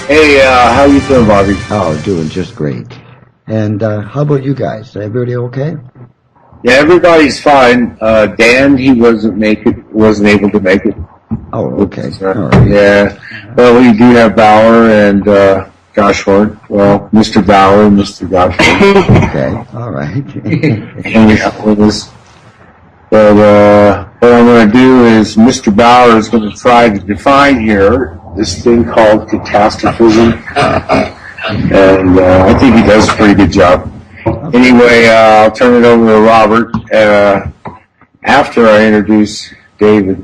Hey, how you doing, Bobby? Oh, doing just great. And how about you guys? Everybody okay? Yeah, everybody's fine. Dan, he wasn't able to make it. Oh, okay. All right. Yeah. Well, we do have Bauer and Goshorn. Well, Mr. Bauer and Mr. Goshorn. Okay. All right. Hanging out with us. But what I'm going to do is Mr. Bauer is going to try to define here this thing called catastrophism. And I think he does a pretty good job. Anyway, I'll turn it over to Robert. After I introduce David,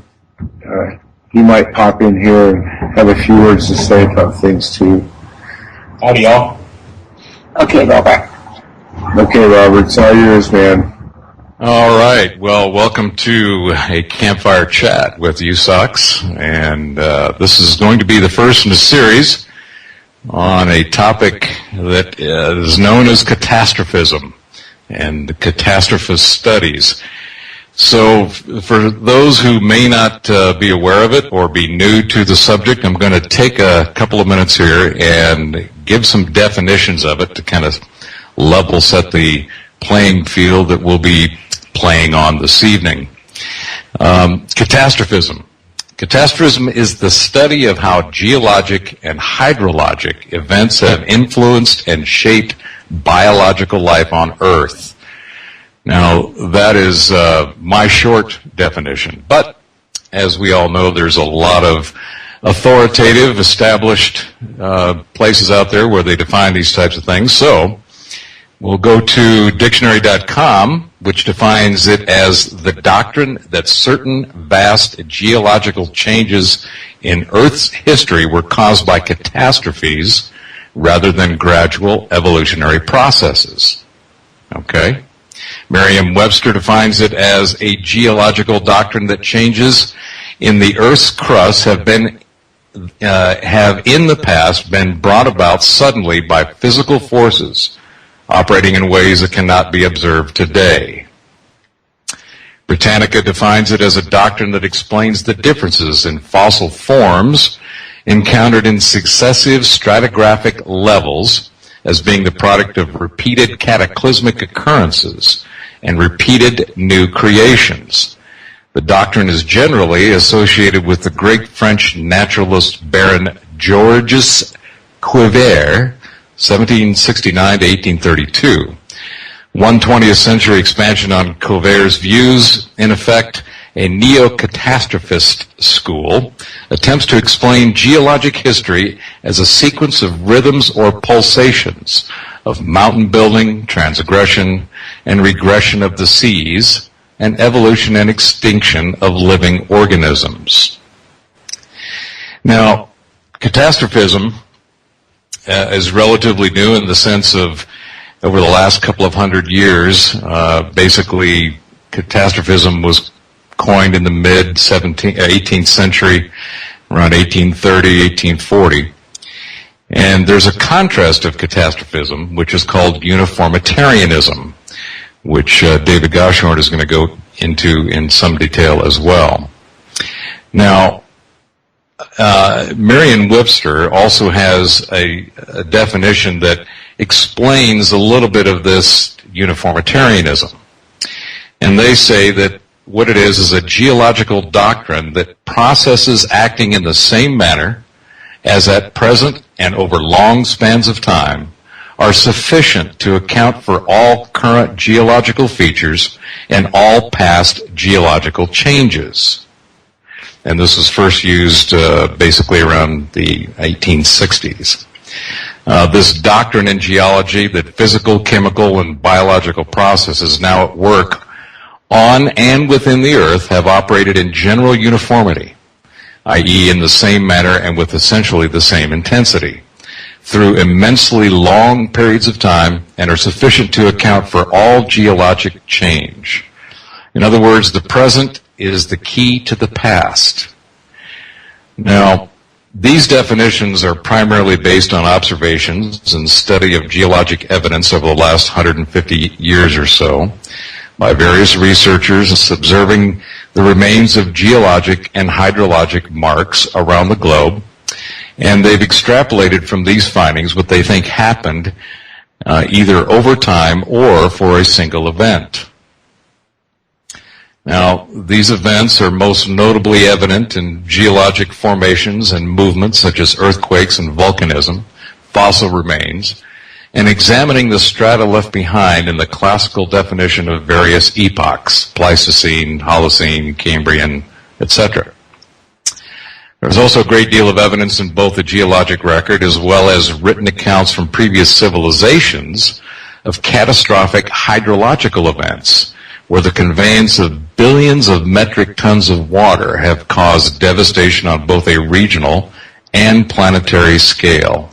he might pop in here and have a few words to say about things too. Howdy, y'all. Okay, Robert. Okay, Robert, it's all yours, man. All right. Well, welcome to a campfire chat with USOKS, and this is going to be the first in a series on a topic that is known as catastrophism and catastrophist studies. So for those who may not be aware of it or be new to the subject, I'm going to take a couple of minutes here and give some definitions of it to kind of level set the playing field that we'll be playing on this evening. Catastrophism. Catastrophism is the study of how geologic and hydrologic events have influenced and shaped biological life on Earth. Now, that is my short definition, but as we all know, there's a lot of authoritative, established places out there where they define these types of things. So we'll go to dictionary.com, which defines it as the doctrine that certain vast geological changes in Earth's history were caused by catastrophes rather than gradual evolutionary processes. Okay? Merriam-Webster defines it as a geological doctrine that changes in the Earth's crust have in the past been brought about suddenly by physical forces operating in ways that cannot be observed today. Britannica defines it as a doctrine that explains the differences in fossil forms encountered in successive stratigraphic levels as being the product of repeated cataclysmic occurrences and repeated new creations. The doctrine is generally associated with the great French naturalist Baron Georges Cuvier, 1769 to 1832. One 20th century expansion on Cuvier's views, in effect, a neo-catastrophist school, attempts to explain geologic history as a sequence of rhythms or pulsations of mountain building, transgression, and regression of the seas, and evolution and extinction of living organisms. Now, catastrophism is relatively new in the sense of over the last couple of 100 years. Basically, catastrophism was coined in the mid-18th century, around 1830, 1840. And there's a contrast of catastrophism, which is called uniformitarianism, which David Goshorn is going to go into in some detail as well. Now, Merriam-Webster also has a definition that explains a little bit of this uniformitarianism. And they say that what it is a geological doctrine that processes acting in the same manner as at present and over long spans of time are sufficient to account for all current geological features and all past geological changes. And this was first used basically around the 1860s. This doctrine in geology that physical, chemical, and biological processes now at work on and within the Earth have operated in general uniformity, i.e. in the same manner and with essentially the same intensity, through immensely long periods of time and are sufficient to account for all geologic change. In other words, the present is the key to the past. Now, these definitions are primarily based on observations and study of geologic evidence over the last 150 years or so by various researchers observing the remains of geologic and hydrologic marks around the globe And they've extrapolated from these findings what they think happened either over time or for a single event. Now, these events are most notably evident in geologic formations and movements such as earthquakes and volcanism, fossil remains, and examining the strata left behind in the classical definition of various epochs, Pleistocene, Holocene, Cambrian, etc. There's also a great deal of evidence in both the geologic record as well as written accounts from previous civilizations of catastrophic hydrological events, where the conveyance of billions of metric tons of water have caused devastation on both a regional and planetary scale.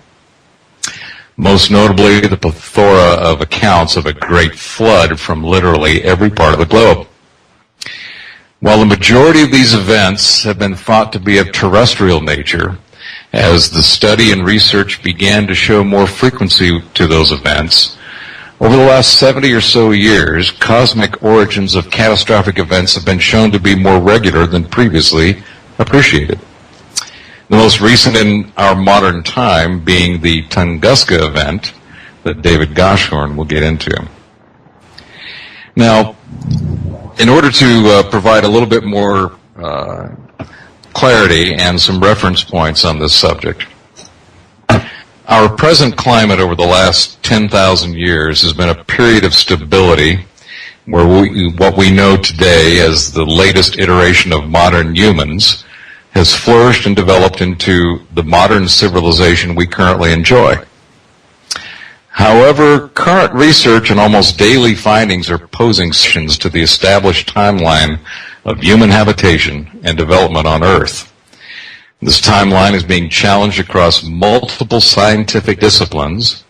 Most notably, the plethora of accounts of a great flood from literally every part of the globe. While the majority of these events have been thought to be of terrestrial nature, as the study and research began to show more frequency to those events, over the last 70 or so years, cosmic origins of catastrophic events have been shown to be more regular than previously appreciated. The most recent in our modern time being the Tunguska event that David Goshorn will get into. Now, in order to provide a little bit more clarity and some reference points on this subject, our present climate over the last 10,000 years has been a period of stability where what we know today as the latest iteration of modern humans has flourished and developed into the modern civilization we currently enjoy. However, current research and almost daily findings are posing questions to the established timeline of human habitation and development on Earth. This timeline is being challenged across multiple scientific disciplines,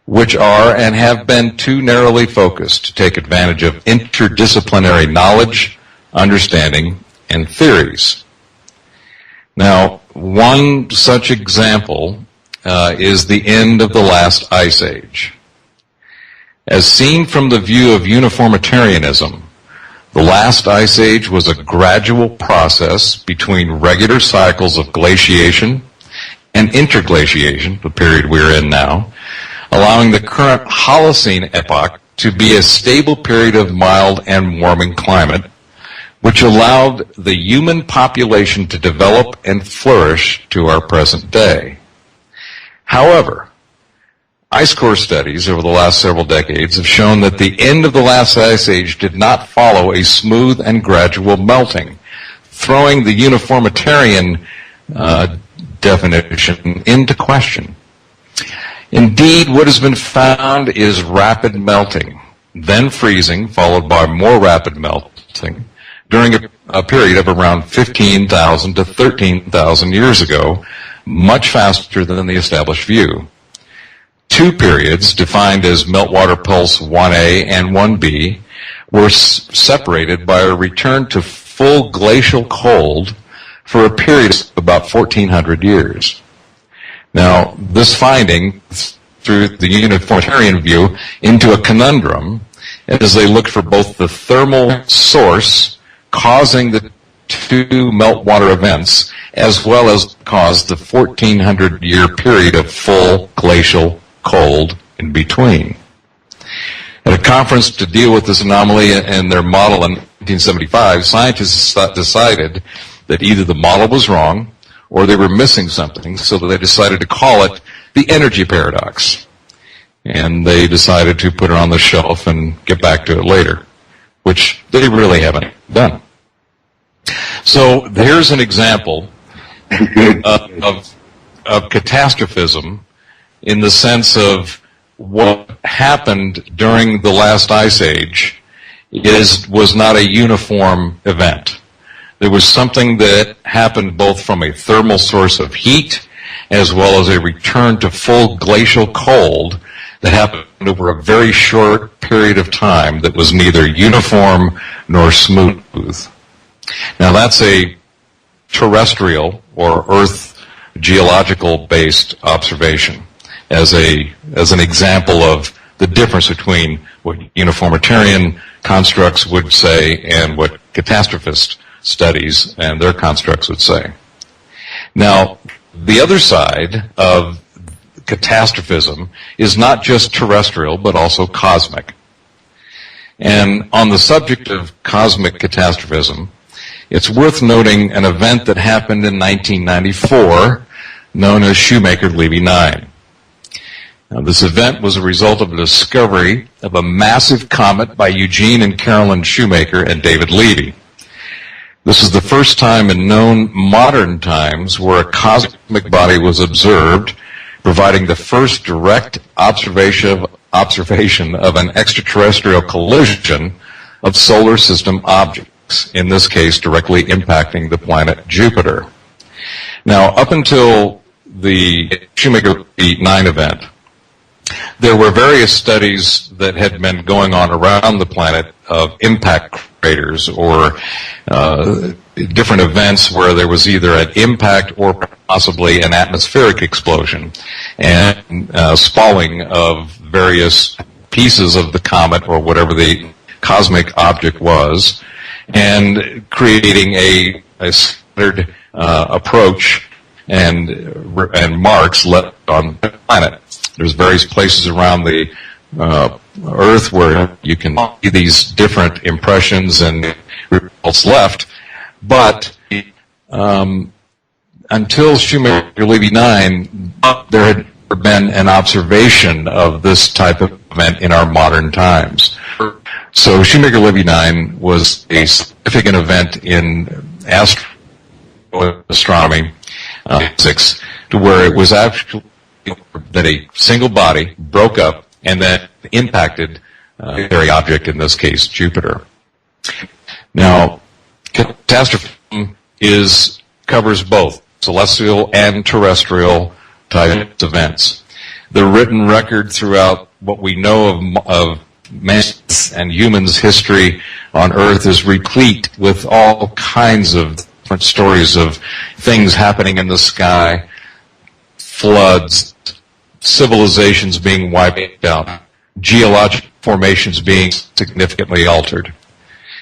which are and have been too narrowly focused to take advantage of interdisciplinary knowledge, understanding, and theories. Now, one such example is the end of the last ice age. As seen from the view of uniformitarianism, the last ice age was a gradual process between regular cycles of glaciation and interglaciation, the period we're in now, allowing the current Holocene epoch to be a stable period of mild and warming climate, which allowed the human population to develop and flourish to our present day. However, ice core studies over the last several decades have shown that the end of the last ice age did not follow a smooth and gradual melting, throwing the uniformitarian definition into question. Indeed, what has been found is rapid melting, then freezing, followed by more rapid melting, during a period of around 15,000 to 13,000 years ago, much faster than the established view. Two periods, defined as meltwater pulse 1A and 1B, were separated by a return to full glacial cold for a period of about 1,400 years. Now, this finding, through the uniformitarian view, into a conundrum, as they looked for both the thermal source causing the two meltwater events, as well as caused the 1,400-year period of full glacial cold in between. At a conference to deal with this anomaly and their model in 1975, scientists decided that either the model was wrong or they were missing something, so that they decided to call it the energy paradox. And they decided to put it on the shelf and get back to it later, which they really haven't done. So here's an example of catastrophism in the sense of what happened during the last ice age was not a uniform event. There was something that happened both from a thermal source of heat as well as a return to full glacial cold that happened over a very short period of time that was neither uniform nor smooth. Now that's a terrestrial or Earth geological based observation as an example of the difference between what uniformitarian constructs would say and what catastrophist studies and their constructs would say. Now, the other side of catastrophism is not just terrestrial, but also cosmic. And on the subject of cosmic catastrophism, it's worth noting an event that happened in 1994 known as Shoemaker-Levy 9. Now, this event was a result of the discovery of a massive comet by Eugene and Carolyn Shoemaker and David Levy. This is the first time in known modern times where a cosmic body was observed, providing the first direct observation of an extraterrestrial collision of solar system objects, in this case directly impacting the planet Jupiter. Now, up until the Shoemaker-Levy 9 event, there were various studies that had been going on around the planet of impact craters or different events where there was either an impact or possibly an atmospheric explosion and spalling of various pieces of the comet or whatever the cosmic object was, and creating a scattered approach and marks left on the planet. There's various places around the Earth where you can see these different impressions and results left, but until Shoemaker-Levy 9, there had never been an observation of this type of event in our modern times. So Shoemaker-Levy 9 was a significant event in astronomy physics, to where it was actually that a single body broke up and then impacted a very object, in this case Jupiter. Now, catastrophism covers both celestial and terrestrial type events. The written record throughout what we know of man's and humans' history on Earth is replete with all kinds of different stories of things happening in the sky, floods, civilizations being wiped out, geologic formations being significantly altered.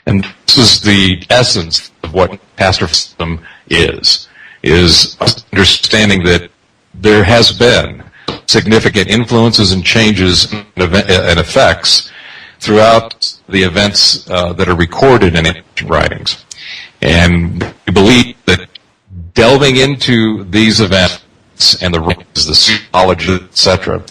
And this is the essence of what catastrophism is understanding that there has been significant influences and changes and effects throughout the events that are recorded in ancient writings. And we believe that delving into these events and the rings, the symbology, etc.,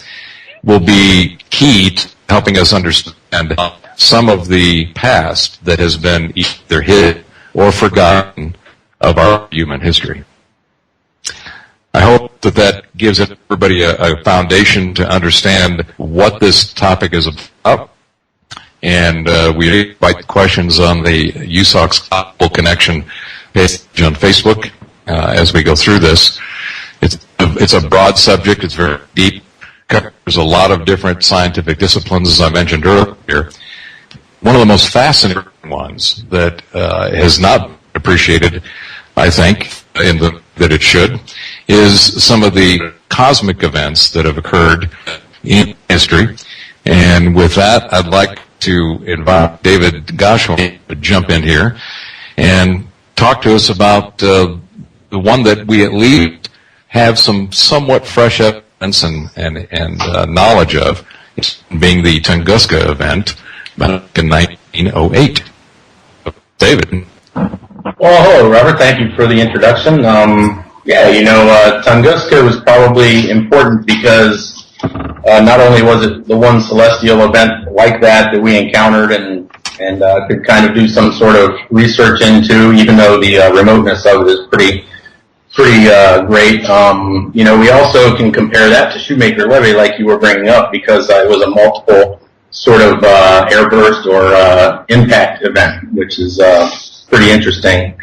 will be key to helping us understand some of the past that has been either hidden or forgotten of our human history. I hope that gives everybody a foundation to understand what this topic is about. And we invite questions on the USOKS Global Connection page on Facebook as we go through this. It's a broad subject. It's very deep. Covers a lot of different scientific disciplines, as I mentioned earlier. One of the most fascinating ones that has not been appreciated, I think, that it should, is some of the cosmic events that have occurred in history. And with that, I'd like to invite David Goshorn to jump in here and talk to us about the one that we at least have some somewhat fresh evidence and knowledge of, being the Tunguska event back in 1908. David. Well, hello, Robert. Thank you for the introduction. Tunguska was probably important because not only was it the one celestial event like that we encountered and could kind of do some sort of research into, even though the remoteness of it is pretty great. We also can compare that to Shoemaker-Levy, like you were bringing up, because it was a multiple sort of airburst or impact event, which is pretty interesting.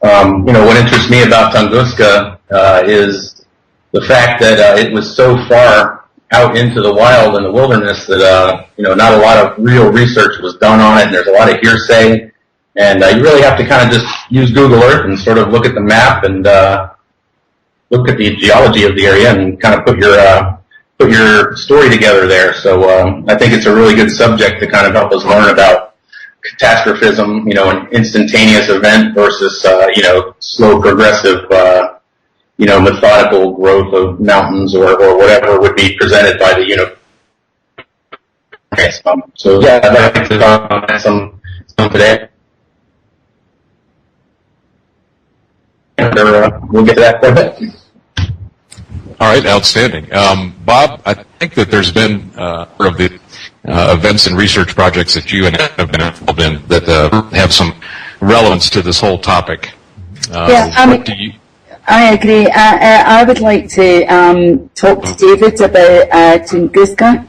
What interests me about Tunguska is the fact that it was so far out into the wild and the wilderness that not a lot of real research was done on it, and there's a lot of hearsay, and you really have to kind of just use Google Earth and sort of look at the map and look at the geology of the area and kind of put your story together there. So I think it's a really good subject to kind of help us learn about catastrophism, an instantaneous event versus slow progressive methodical growth of mountains or whatever would be presented by the uniform. So yeah, I'd like to comment some today. We'll get to that quite a bit. All right, outstanding. Bob, I think that there's been of the events and research projects that you and I have been involved in that have some relevance to this whole topic. I agree. I would like to talk to David about Tunguska.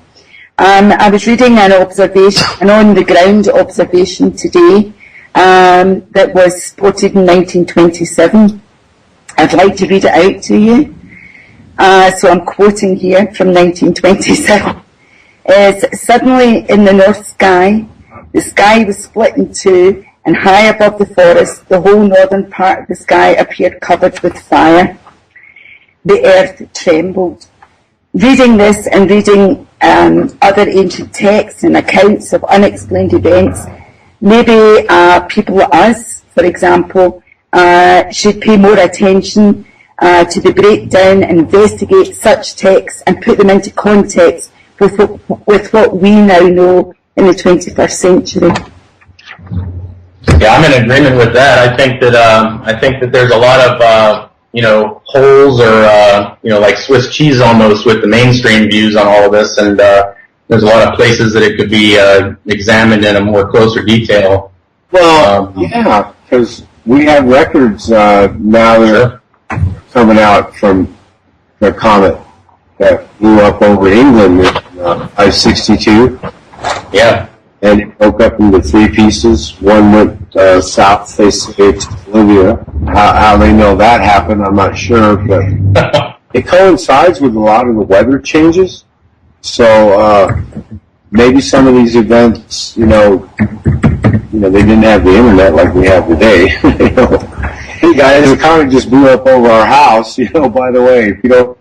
I was reading an on-the-ground observation today that was spotted in 1927. I'd like to read it out to you. So I'm quoting here from 1927. Suddenly in the north sky, the sky was split in two, and high above the forest, the whole northern part of the sky appeared covered with fire. The earth trembled. Reading this and reading other ancient texts and accounts of unexplained events, maybe people like us, for example, should pay more attention to the breakdown and investigate such texts and put them into context with what we now know in the 21st century. Yeah, I'm in agreement with that. I think that there's a lot of holes or like Swiss cheese almost with the mainstream views on all of this, and there's a lot of places that it could be examined in a more closer detail. Well, yeah, because we have records now that are coming out from the comet that blew up over England in 562. Yeah. And it broke up into three pieces. One went south, they say, to Bolivia. How they know that happened, I'm not sure, but it coincides with a lot of the weather changes. So maybe some of these events, they didn't have the internet like we have today. Hey guys, the comet just blew up over our house. By the way, if you don't.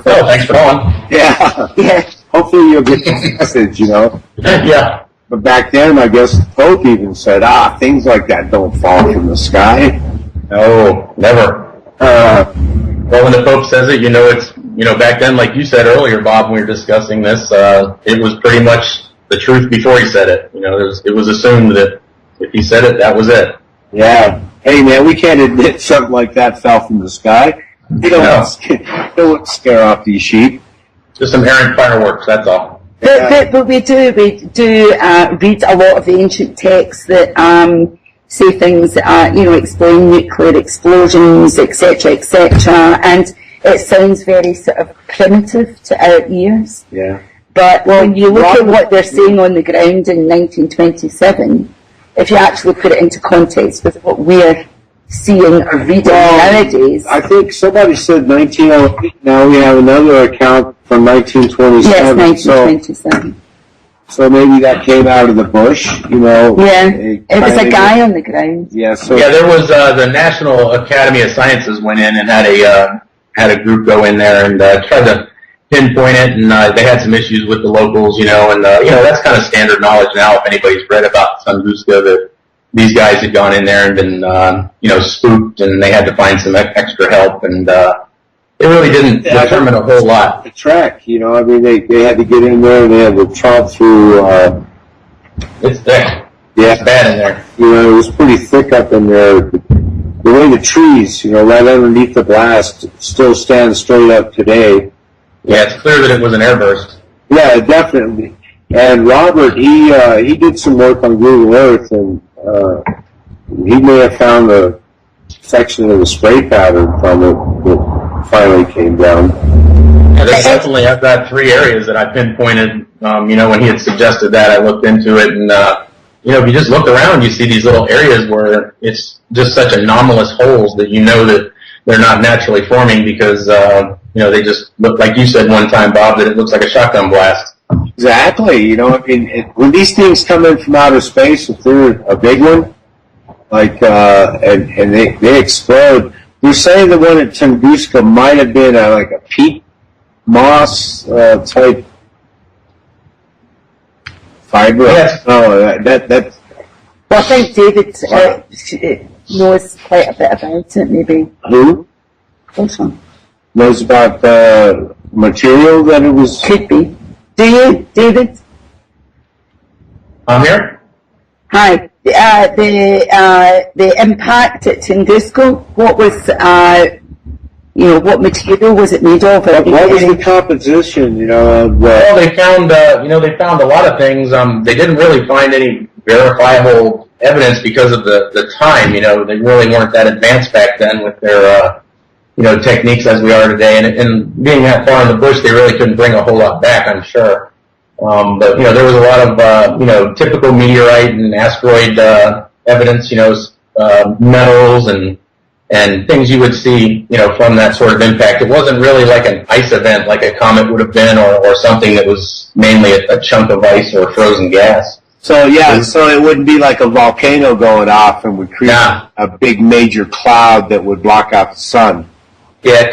Thanks for calling. Yeah. Hopefully you'll get the message, Yeah. But back then, I guess the Pope even said, things like that don't fall from the sky. No, never. Well, when the Pope says it, it's, back then, like you said earlier, Bob, when we were discussing this, it was pretty much the truth before he said it. It was assumed that if he said it, that was it. Yeah. Hey, man, we can't admit something like that fell from the sky. You don't scare off these sheep. Just some errant fireworks, that's all. But we do read a lot of the ancient texts that say things that explain nuclear explosions, etc., and it sounds very sort of primitive to our ears. Yeah. But when you look at what they're saying on the ground in 1927, if you actually put it into context with what we're seeing or reading nowadays. I think somebody said 1908. Now we have another account from 1927. Yes, 1927. So maybe that came out of the bush, Yeah, it was a guy on the ground. Yeah. So there was the National Academy of Sciences went in and had a group go in there and tried to pinpoint it, and they had some issues with the locals, and that's kind of standard knowledge now. If anybody's read about Tunguska, that these guys had gone in there and been, spooked, and they had to find some extra help, and it really didn't determine a whole lot. The track, they had to get in there, they had to trot through. It's thick. Yeah, it's bad in there. It was pretty thick up in there. The way the trees, right underneath the blast, still stand straight up today. Yeah, it's clear that it was an airburst. Yeah, definitely. And Robert, he did some work on Google Earth, and he may have found a section of the spray pattern from it that finally came down. Yeah, definitely. I've got three areas that I pinpointed. When he had suggested that, I looked into it, and if you just look around, you see these little areas where it's just such anomalous holes that that they're not naturally forming because they just look, like you said one time, Bob, that it looks like a shotgun blast. Exactly. When these things come in from outer space, if they're a big one, like and they explode. They're saying the one at Tunguska might have been like a peat moss type fiber. Yes. Oh, that. Well, I think David knows quite a bit about it. Maybe. Who? Goshorn. Knows about the material that it was. Could be. Do you, David? I'm here. Hi. The impact at Tunguska, what was, what material was it made of? What was the composition, Well, they found, they found a lot of things. They didn't really find any verifiable evidence because of the time. They really weren't that advanced back then with their, techniques as we are today. And being that far in the bush, they really couldn't bring a whole lot back, I'm sure. But there was a lot of, typical meteorite and asteroid, evidence, metals and things you would see, from that sort of impact. It wasn't really like an ice event like a comet would have been or something that was mainly a chunk of ice or frozen gas. So it wouldn't be like a volcano going off and would create a big major cloud that would block out the sun. Yeah,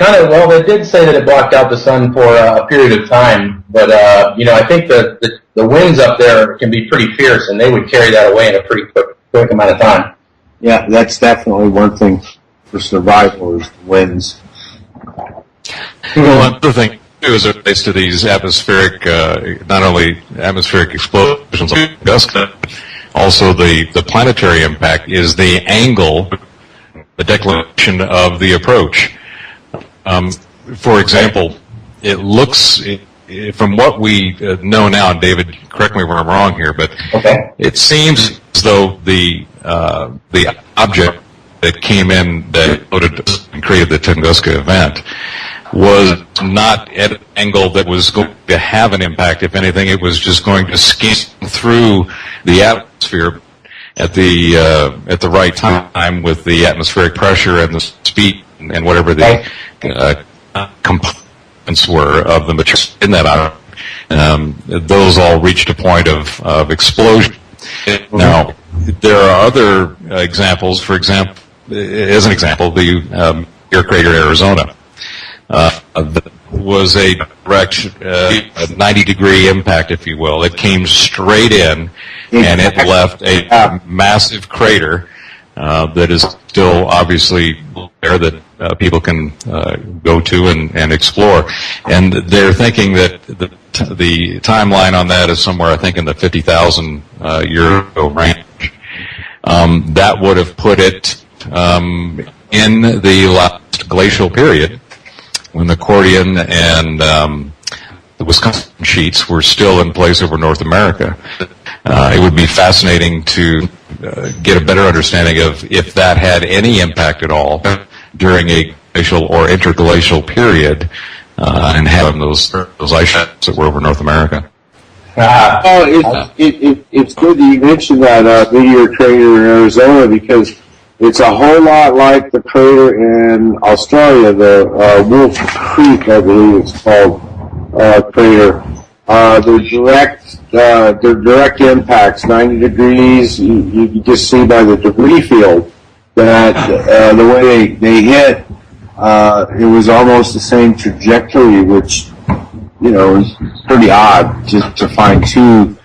they did say that it blocked out the sun for a period of time, but, I think the winds up there can be pretty fierce and they would carry that away in a pretty quick amount of time. Yeah, that's definitely one thing for survival is the winds. Well, another thing too is it relates to these atmospheric, not only atmospheric explosions, but also the planetary impact is the angle, the declination of the approach. For example, it looks, from what we know now, David, correct me if I'm wrong here, but it seems as though the object that came in that created the Tunguska event was not at an angle that was going to have an impact. If anything, it was just going to skim through the atmosphere at the right time with the atmospheric pressure and the speed and whatever the components were of the material in that object. Those all reached a point of explosion. Now, there are other examples. For example, as an example, the Air Crater, Arizona, was a direct 90-degree impact, if you will. It came straight in, and it left a massive crater that is still obviously there that people can go to and explore. And they're thinking that the timeline on that is somewhere, I think, in the 50,000 year range. That would have put it in the last glacial period when the Cordian and the Wisconsin sheets were still in place over North America. It would be fascinating to get a better understanding of if that had any impact at all during a glacial or interglacial period and having those ice sheets that were over North America. It's good that you mentioned that meteor crater in Arizona because it's a whole lot like the crater in Australia, the Wolf Creek, I believe it's called, crater. They're direct impacts, 90 degrees. You just see by the debris field that the way they hit, it was almost the same trajectory, which is pretty odd to find two,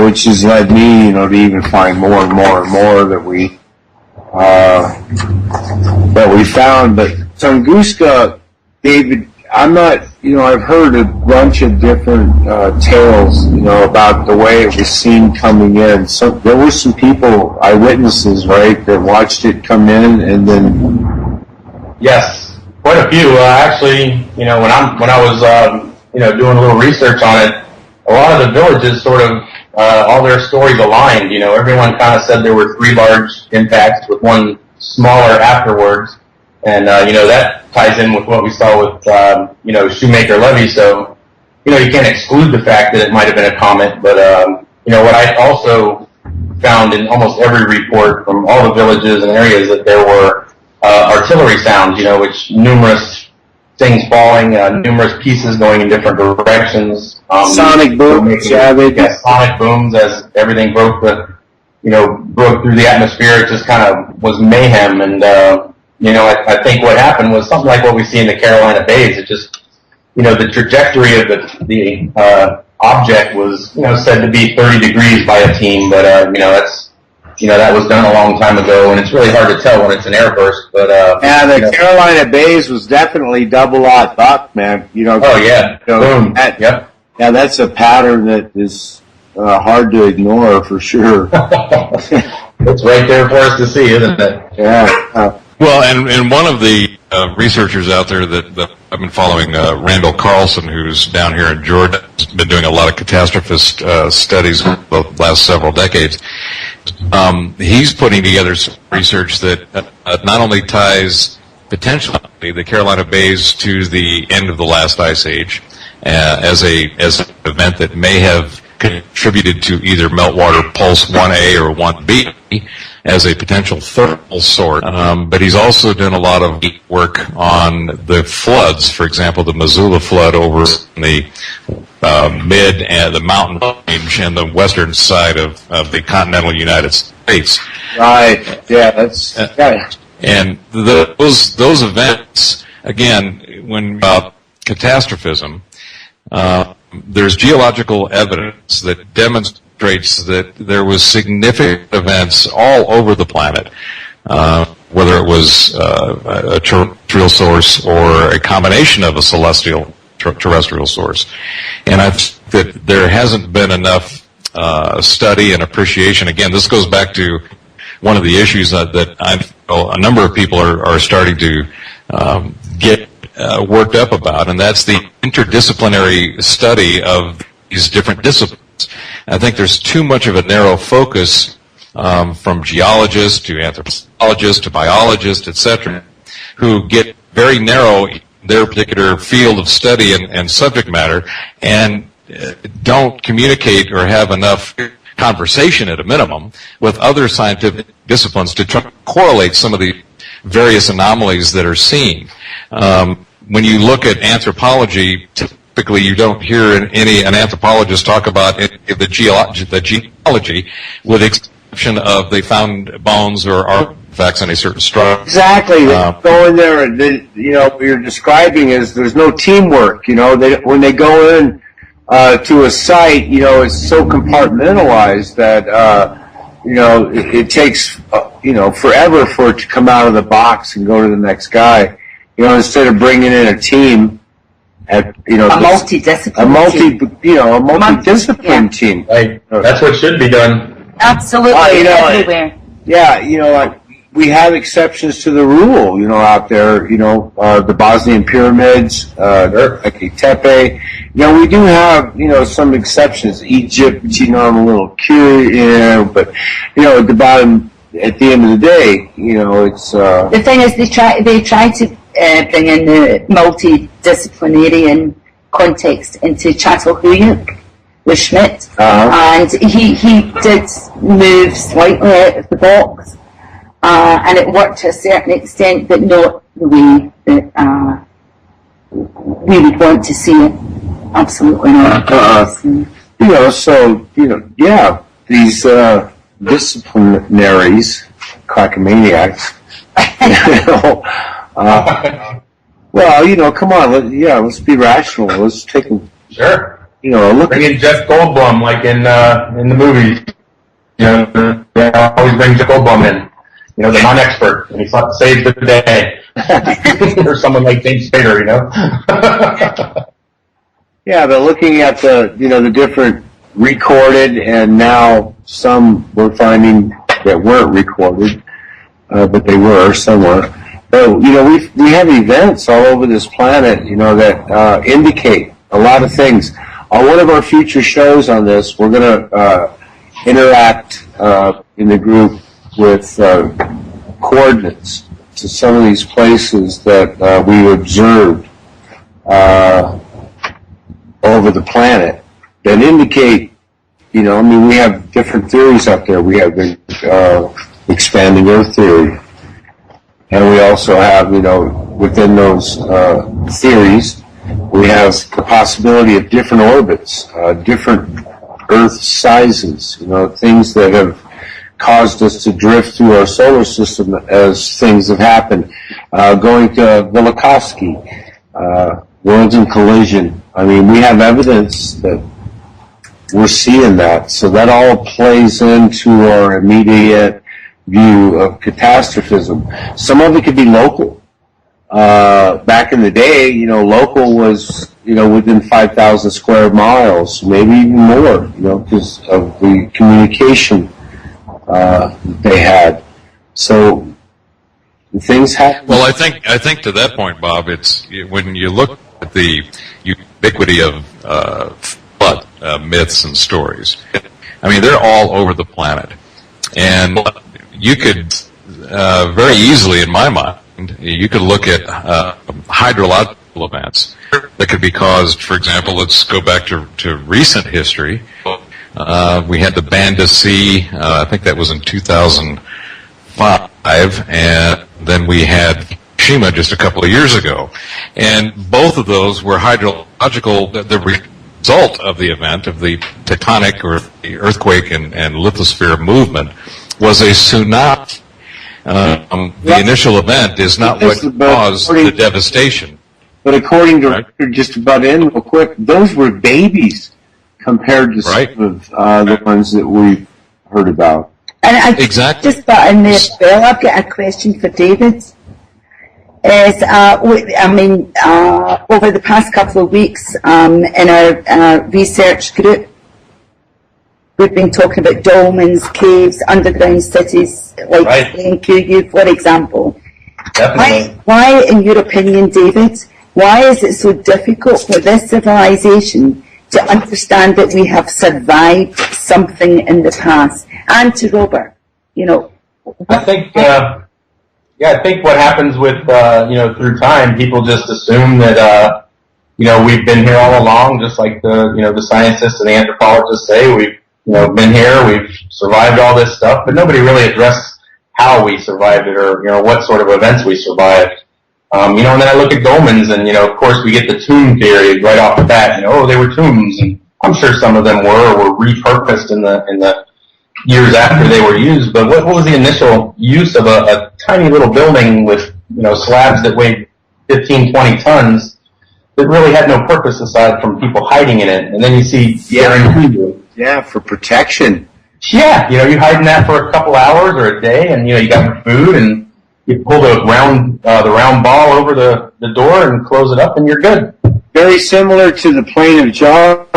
which has led me, to even find more and more and more that we found. But Tunguska, David, I'm not, I've heard a bunch of different tales, about the way it was seen coming in. So there were some people, eyewitnesses, right, that watched it come in, and then. Yes, quite a few. Actually, when I was doing a little research on it, a lot of the villages sort of all their stories aligned. Everyone kind of said there were three large impacts with one smaller afterwards. And, that ties in with what we saw with, Shoemaker Levy. So, you can't exclude the fact that it might have been a comet. But, what I also found in almost every report from all the villages and areas that there were artillery sounds, which numerous things falling, numerous pieces going in different directions. Sonic booms, sonic booms as everything broke through the atmosphere. It just kind of was mayhem. And, I think what happened was something like what we see in the Carolina Bays. It just, the trajectory of the object was, said to be 30 degrees by a team, but, that's that was done a long time ago, and it's really hard to tell when it's an airburst. But yeah, the Carolina Bays was definitely double-aught buck, man. Oh yeah, boom. Yep. Yeah, that's a pattern that is hard to ignore for sure. It's right there for us to see, isn't it? Yeah. Well, and one of the researchers out there that I've been following, Randall Carlson, who's down here in Georgia, has been doing a lot of catastrophist studies the last several decades. He's putting together some research that not only ties potentially the Carolina Bays to the end of the last ice age as an event that may have contributed to either meltwater pulse 1A or 1B as a potential thermal source. But he's also done a lot of work on the floods. For example, the Missoula flood over in the mid and the mountain range and the western side of the continental United States. Right. Yeah, that's yeah. And those events, again, when catastrophism, there's geological evidence that demonstrates that there was significant events all over the planet, whether it was a terrestrial source or a combination of a celestial terrestrial source. And I think that there hasn't been enough study and appreciation. Again, this goes back to one of the issues that a number of people are starting to get worked up about, and that's the interdisciplinary study of these different disciplines. I think there's too much of a narrow focus from geologists to anthropologists to biologists, etc., who get very narrow in their particular field of study and subject matter and don't communicate or have enough conversation at a minimum with other scientific disciplines to try to correlate some of the various anomalies that are seen. When you look at anthropology, typically you don't hear an anthropologist talk about the geology, with the exception of they found bones or artifacts in a certain structure. Exactly. Going there, what you're describing is there's no teamwork. When they go in to a site, it's so compartmentalized that it takes forever for it to come out of the box and go to the next guy. Instead of bringing in a team, a multidiscipline team. Right. That's what should be done. Absolutely, everywhere. Yeah, we have exceptions to the rule, out there. The Bosnian pyramids, like Tepe. We do have, some exceptions. Egypt, I'm a little curious, but at the bottom, at the end of the day, it's. The thing is, they try to bring in the multidisciplinarian context into Çatalhöyük with Schmidt, and he did move slightly out of the box, and it worked to a certain extent, but not the way that we would want to see it. Absolutely not. These disciplinaries, cockamaniacs. Come on. Let's be rational. Let's take a look. Bring in Jeff Goldblum, like in the movies. They always bring Jeff Goldblum in. The non-expert, and he saves the day. Or someone like James Spader, Yeah, but looking at the different recorded, and now some we're finding that weren't recorded, but they were somewhere. So, we have events all over this planet, that indicate a lot of things. On one of our future shows on this, we're going to interact in the group with coordinates to some of these places that we observed over the planet that indicate, we have different theories out there. We have the expanding Earth theory. And we also have, within those theories, we have the possibility of different orbits, different Earth sizes, things that have caused us to drift through our solar system as things have happened. Going to Velikovsky, worlds in collision. We have evidence that we're seeing that. So that all plays into our immediate view of catastrophism. Some of it could be local. Back in the day, local was, within 5,000 square miles, maybe even more, because of the communication they had. So things happen. Well, I think to that point, Bob, it's when you look at the ubiquity of flood myths and stories. I mean, they're all over the planet, and you could very easily, in my mind, you could look at hydrological events that could be caused. For example, let's go back to recent history. We had the Banda Sea. I think that was in 2005, and then we had Fukushima just a couple of years ago. And both of those were hydrological, the result of the event, of the tectonic or the earthquake and lithosphere movement, was a tsunami. The initial event is not what caused the devastation. But according to record, just about in real quick, those were babies compared to some of the ones that we've heard about. And I Exactly. just thought in there, Bill, I've got a question for David. Over the past couple of weeks, in our research group, we've been talking about dolmens, caves, underground cities, like NQU, for example. Definitely. Why, in your opinion, David, why is it so difficult for this civilization to understand that we have survived something in the past? And to Robert, I think what happens with, through time, people just assume that, we've been here all along, just like the scientists and the anthropologists say. We've, been here, we've survived all this stuff, but nobody really addressed how we survived it or, what sort of events we survived. And then I look at dolmens and, of course we get the tomb theory right off the bat, they were tombs, and I'm sure some of them were repurposed in the years after they were used, but what was the initial use of a tiny little building with, slabs that weighed 15, 20 tons that really had no purpose aside from people hiding in it? And then you see Yeah, for protection. Yeah, you hide in that for a couple hours or a day, and, you got your food, and you pull the round ball over the door and close it up, and you're good. Very similar to the plane of jars,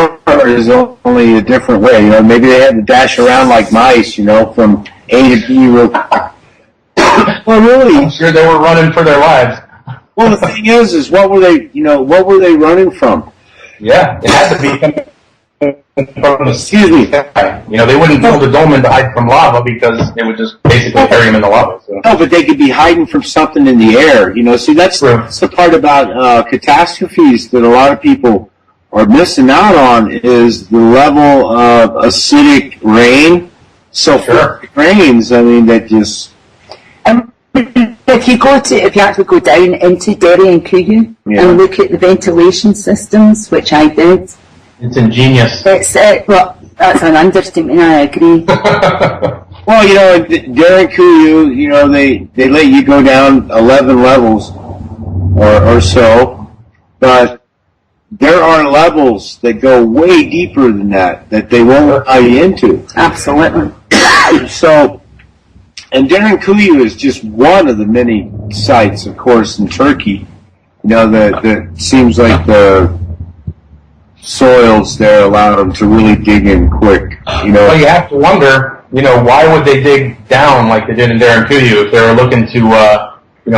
only a different way. Maybe they had to dash around like mice, from A to B real quick. Well, really, I'm sure they were running for their lives. Well, the thing is what were they running from? Yeah, it had to be from Excuse me. They wouldn't build a dolmen to hide from lava because it would just basically carry them in the lava. So. No, but they could be hiding from something in the air. See, that's the part about catastrophes that a lot of people are missing out on is the level of acidic rain. So if it rains, that just... If you actually go down into Derry and Kuyu and look at the ventilation systems, which I did, it's ingenious. That's an understatement. I agree. Well, Derry and Kuyu, they let you go down 11 levels or so, but there are levels that go way deeper than that they won't allow you into. Absolutely. So, and Derry and Kuyu is just one of the many sites, of course, in Turkey. That seems like the soils there allow them to really dig in quick. Well, you have to wonder, why would they dig down like they did in Derry and Kuyu if they were looking to,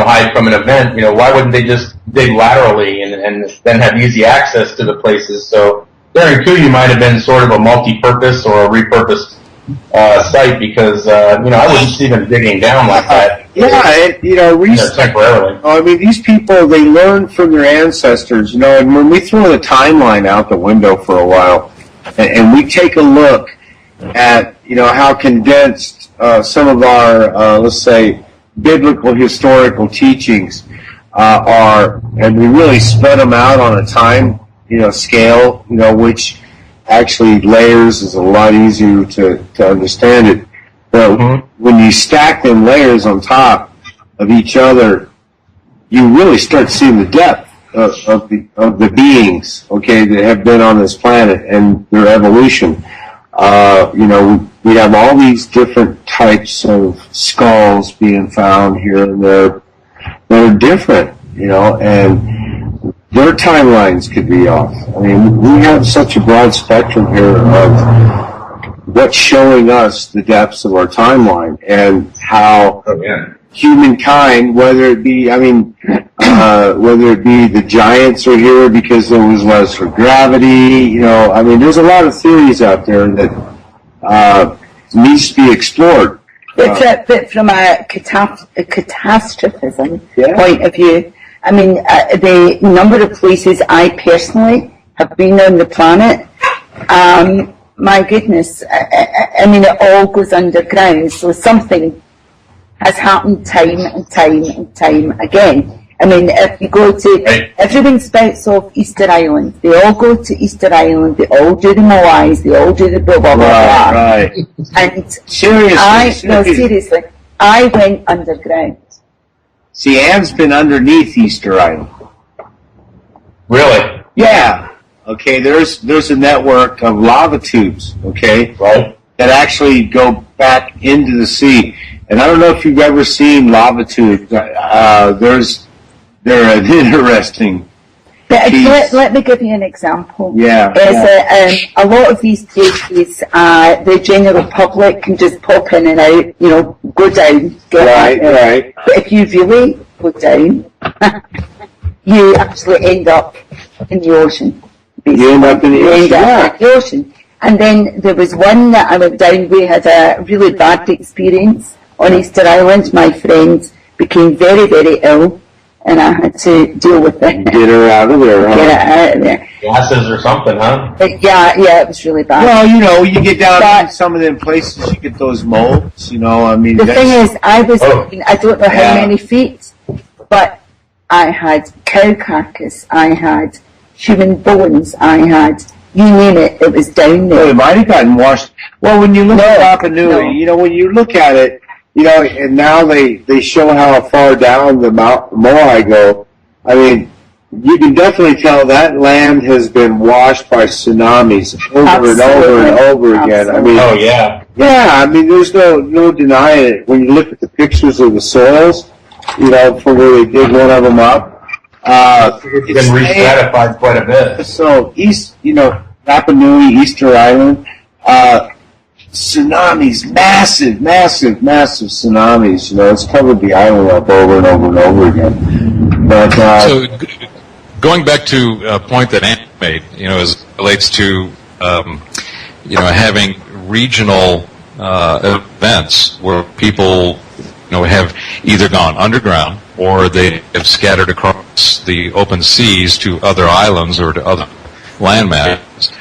hide from an event? Why wouldn't they just dig laterally and then have easy access to the places? So Derry and Kuyu might have been sort of a multi-purpose or a repurposed site because, I wouldn't see them digging down like that. Temporarily. These people, they learn from their ancestors, and when we throw the timeline out the window for a while, and we take a look at, how condensed some of our, let's say, biblical historical teachings are, and we really spread them out on a time, scale, which actually layers is a lot easier to understand it. But when you stack them layers on top of each other, you really start seeing the depth of the beings, okay, that have been on this planet and their evolution. We have all these different types of skulls being found here and there that are different, and their timelines could be off. I mean, we have such a broad spectrum here of what's showing us the depths of our timeline and how humankind, whether it be the giants are here because there was lesser gravity, there's a lot of theories out there that needs to be explored. But from a catastrophism point of view, the number of places I personally have been on the planet, my goodness, it all goes underground, so something has happened time and time and time again. If you go to, everyone spouts off Easter Island. They all go to Easter Island. They all do the Moais. They all do the blah, blah, blah, blah. Right. And seriously, I went underground. See, Anne's been underneath Easter Island. Really? Yeah. Okay, there's a network of lava tubes, okay, right, that actually go back into the sea. And I don't know if you've ever seen lava tubes. They're an interesting piece. Let me give you an example. Yeah. A lot of these places, the general public can just pop in and out, go down, get out. Right. But if you really go down, you actually end up in the ocean. Basically. You end up in the ocean. And then there was one that I went down, we had a really bad experience on Easter Island. My friend became very, very ill, and I had to deal with it. Get her out of there, huh? Get her out of there. Gases or something, huh? Yeah, it was really bad. Well, you get down to some of them places, you get those molds, The thing is, I was, I don't know how many feet, but I had cow carcass, I had human bones, I had, you name it, it was down there. Well, it might have gotten washed. Well, when you look at Rapa Nui, when you look at it, and now they show how far down the Moai go. You can definitely tell that land has been washed by tsunamis over and over and over again. There's no denying it. When you look at the pictures of the soils, from where they dig one of them up, it's been re-stratified quite a bit. So Rapa Nui, Easter Island, tsunamis, massive tsunamis. It's covered the island up over and over and over again. But so, going back to a point that Anne made, as it relates to having regional events where people have either gone underground or they have scattered across the open seas to other islands or to other land masses.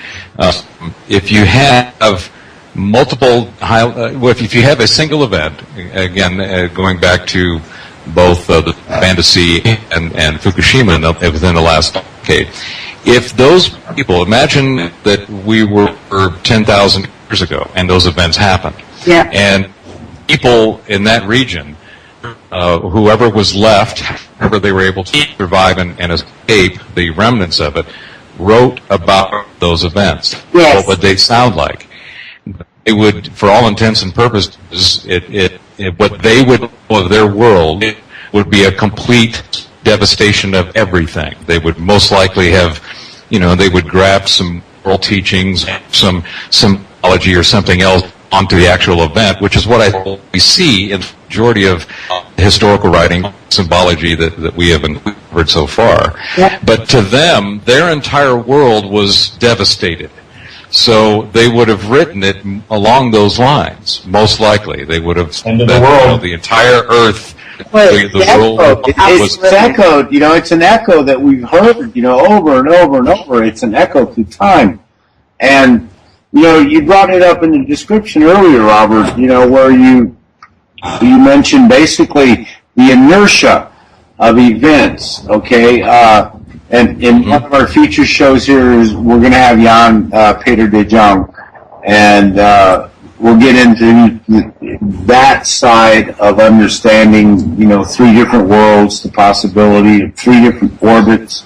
If you have multiple, if you have a single event, again, going back to both the Bandasi and Fukushima within the last decade, if those people, imagine that we were 10,000 years ago and those events happened, and people in that region, whoever was left, however they were able to survive and escape the remnants of it, wrote about those events. Yes. What would they sound like? It would, for all intents and purposes, what they would know of their world would be a complete devastation of everything. They would most likely have, they would grab some oral teachings, some symbology or something else onto the actual event, which is what we see in the majority of historical writing, symbology that we have uncovered so far. Yeah. But to them, their entire world was devastated. So they would have written it along those lines, most likely. They would have said the entire Earth. The world was echoed. It's an echo that we've heard, over and over and over. It's an echo through time. And, you brought it up in the description earlier, Robert, where you mentioned basically the inertia of events, okay? And in one of our future shows here is we're going to have Jan Peter de Jong, and we'll get into that side of understanding, 3 different worlds, the possibility of 3 different orbits,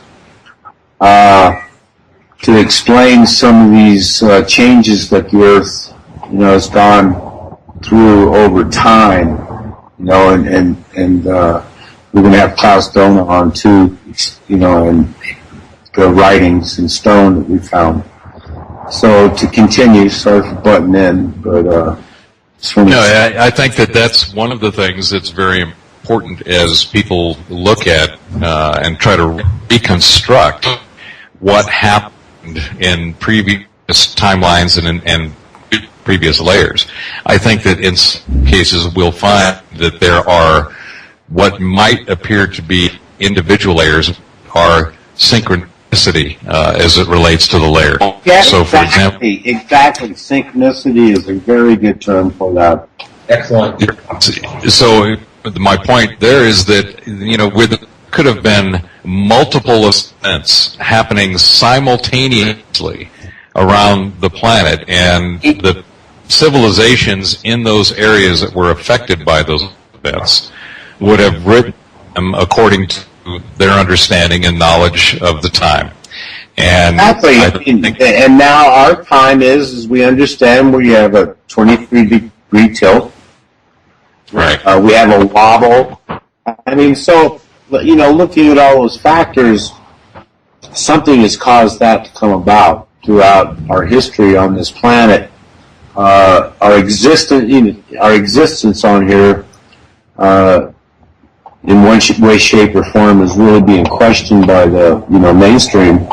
to explain some of these changes that the Earth, has gone through over time, and we're going to have Klaus Dona on too, and the writings in stone that we found. So to continue, sorry for butting in, but I think that's one of the things that's very important as people look at and try to reconstruct what happened in previous timelines and previous layers. I think that in some cases we'll find that there are what might appear to be individual layers are synchronicity as it relates to the layer. Yeah, so, for example, exactly. Synchronicity is a very good term for that. Excellent. So my point there is that there could have been multiple events happening simultaneously around the planet, and the civilizations in those areas that were affected by those events would have written them according to their understanding and knowledge of the time. And exactly. And now our time is, as we understand, we have a 23-degree tilt. Right. We have a wobble. I mean, so, looking at all those factors, something has caused that to come about throughout our history on this planet. Our existence on here, in one way, shape, or form, is really being questioned by the mainstream.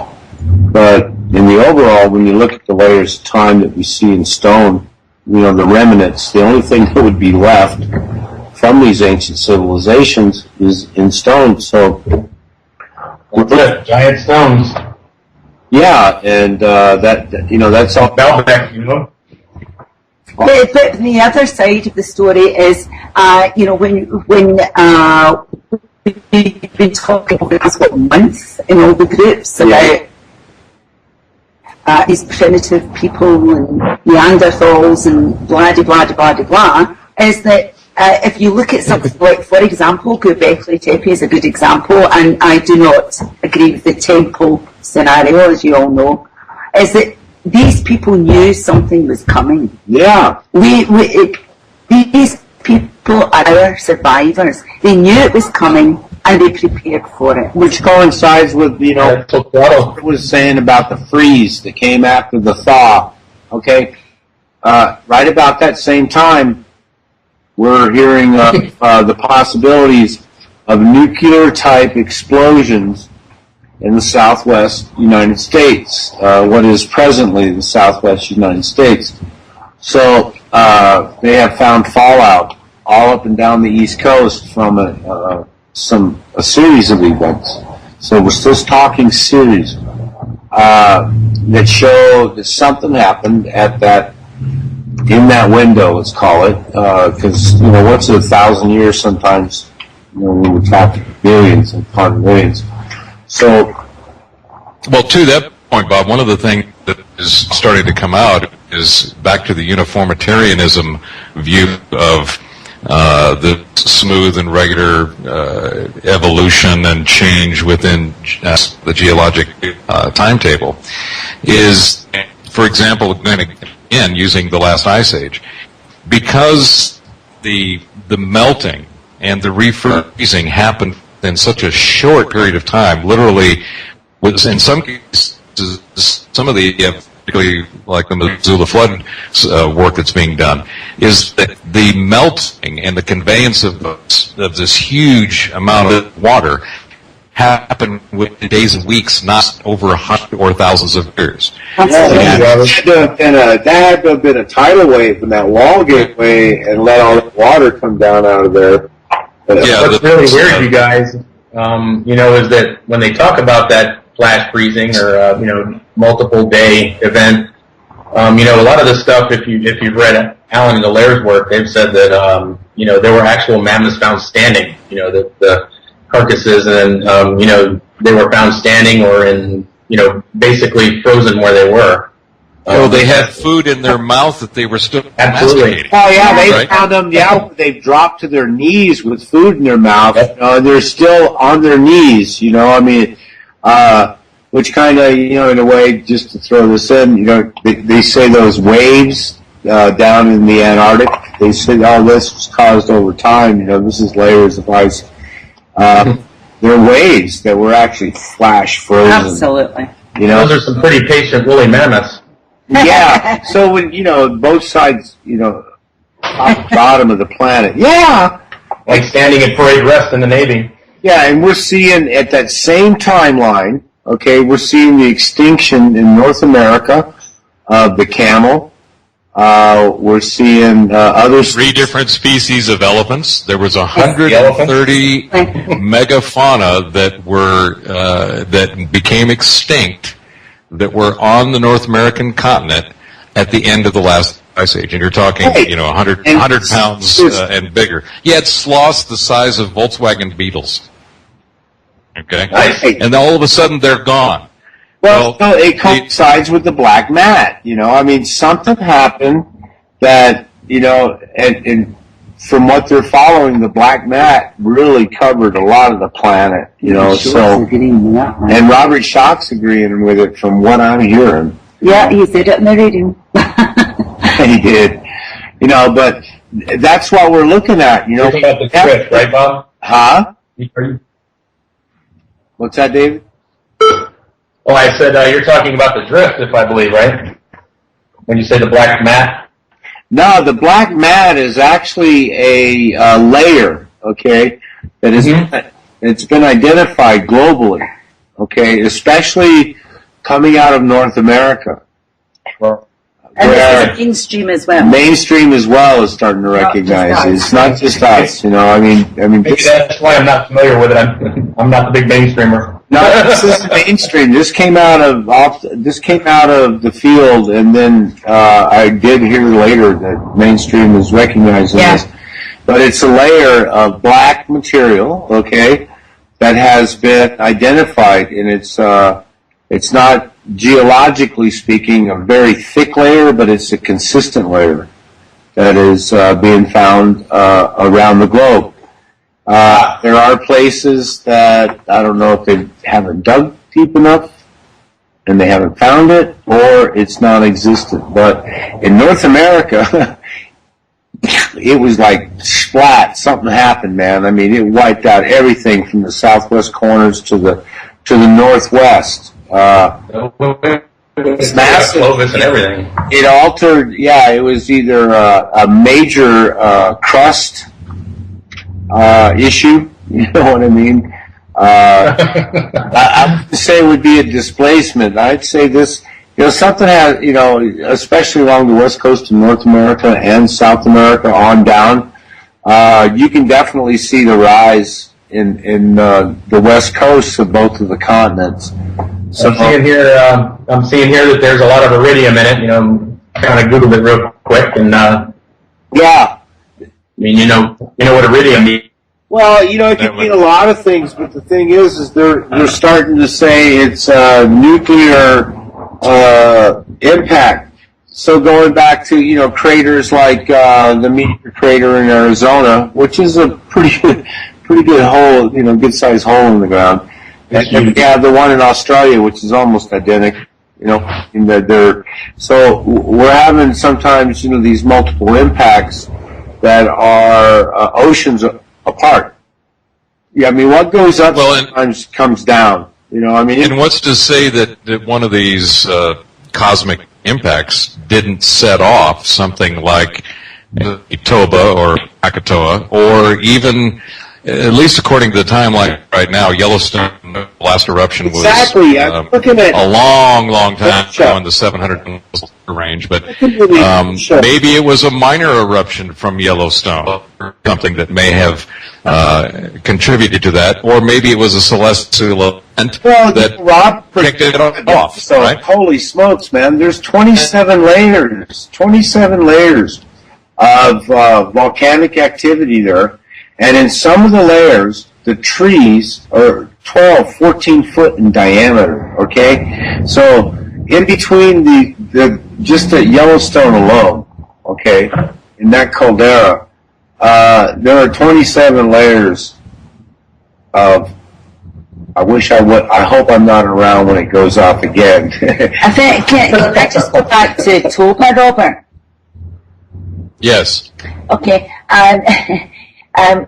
But in the overall, when you look at the layers of time that we see in stone, the remnants, the only thing that would be left from these ancient civilizations is in stone. So That's it. Giant stones. yeah, and that's all. Melbeck, But the other side of the story is, when we've been talking over these months in all the groups about these primitive people and Neanderthals and blah de blah de blah de blah, is that if you look at something like, for example, Göbekli Tepe is a good example, and I do not agree with the temple scenario, as you all know, is that these people knew something was coming. Yeah. These people are our survivors. They knew it was coming, and they prepared for it. Which coincides with, what it was saying about the freeze that came after the thaw. Okay? Right about that same time, we're hearing the possibilities of nuclear-type explosions in the southwest United States, what is presently the southwest United States. So they have found fallout all up and down the East Coast from a series of events. So we're still talking series that show that something happened in that window, let's call it, because once in 1,000 years, sometimes we were talking billions upon millions. So, well, to that point, Bob, one of the things that is starting to come out is back to the uniformitarianism view of the smooth and regular evolution and change within the geologic timetable. Is, for example, again, using the last ice age, because the melting and the refreezing happened in such a short period of time, literally, was in some cases, some of the, particularly like the Missoula flood work that's being done, is that the melting and the conveyance of this huge amount of water happened within days and weeks, not over 100 or thousands of years. That had to have been a tidal wave in that wall gateway and let all the water come down out of there. What's really weird, you guys, is that when they talk about that flash freezing or multiple day event, a lot of this stuff, if you've read Alan and Dallaire's work, they've said that there were actual mammoths found standing, the carcasses, and they were found standing or in basically frozen where they were. They had food in their mouth that they were still absolutely. Oh yeah, they found them. Yeah, they've dropped to their knees with food in their mouth, and they're still on their knees. which kind of, in a way, just to throw this in, they say those waves down in the Antarctic, they say, this was caused over time, this is layers of ice. There are waves that were actually flash frozen. Absolutely. Those are some pretty patient woolly mammoths. Yeah. So when, both sides, top bottom of the planet. Yeah. Like standing at parade rest in the Navy. Yeah, and we're seeing at that same timeline, okay, we're seeing the extinction in North America of the camel. We're seeing other 3 different species of elephants. There was 130 megafauna that became extinct that were on the North American continent at the end of the last ice age. And you're talking, 100 pounds and bigger. You had sloths the size of Volkswagen Beetles. Okay? And then all of a sudden they're gone. Well, it coincides with the black mat. Something happened that, and from what they're following, the black mat really covered a lot of the planet, and Robert Schoch's agreeing with it from what I'm hearing. Yeah, he said it in the radio. He did. But that's what we're looking at, You're talking about the drift, right, Bob? Huh? What's that, David? Oh, I said you're talking about the drift, if I believe, right? When you say the black mat? No, the black mat is actually a layer, okay, that is it's been identified globally, okay, especially coming out of North America. And this is mainstream as well. Mainstream as well is starting to recognize it. It's not just us, Maybe that's why I'm not familiar with it. I'm not the big mainstreamer. No, this is mainstream. This came out of the field, and then I did hear later that mainstream is recognizing this. But it's a layer of black material, okay, that has been identified, and it's not geologically speaking a very thick layer, but it's a consistent layer that is being found around the globe. There are places that I don't know if they haven't dug deep enough and they haven't found it, or it's non-existent. But in North America, it was like splat. Something happened, man. It wiped out everything from the southwest corners to the northwest. It's massive. Clovis and everything. It altered. Yeah, it was either a major crust issue. You know what I mean? I would say it would be a displacement. I'd say this. Something has. Especially along the west coast of North America and South America on down. You can definitely see the rise in the west coast of both of the continents. So I'm seeing here that there's a lot of iridium in it. Kind of Googled it real quick, and yeah. You know what iridium means. Well, it can mean a lot of things, but the thing is they're starting to say it's nuclear impact. So going back to craters like the Meteor crater in Arizona, which is a pretty good hole, good sized hole in the ground. And we have the one in Australia, which is almost identical. So we're having sometimes these multiple impacts that are oceans apart. Yeah, what goes up sometimes comes down. And what's to say that one of these cosmic impacts didn't set off something like Toba or Krakatoa, or even, at least according to the timeline right now, Yellowstone last eruption was a long time ago in the 700 range, but maybe it was a minor eruption from Yellowstone, or something that may have contributed to that, or maybe it was a celestial event that picked it off. So, right? Holy smokes, man! There's 27 layers of volcanic activity there. And in some of the layers, the trees are 12, 14 foot in diameter, okay? So in between just the Yellowstone alone, okay, in that caldera, there are 27 layers of I wish I would. I hope I'm not around when it goes off again. I think, can I just go back to TOPA, Robert? Yes. Okay.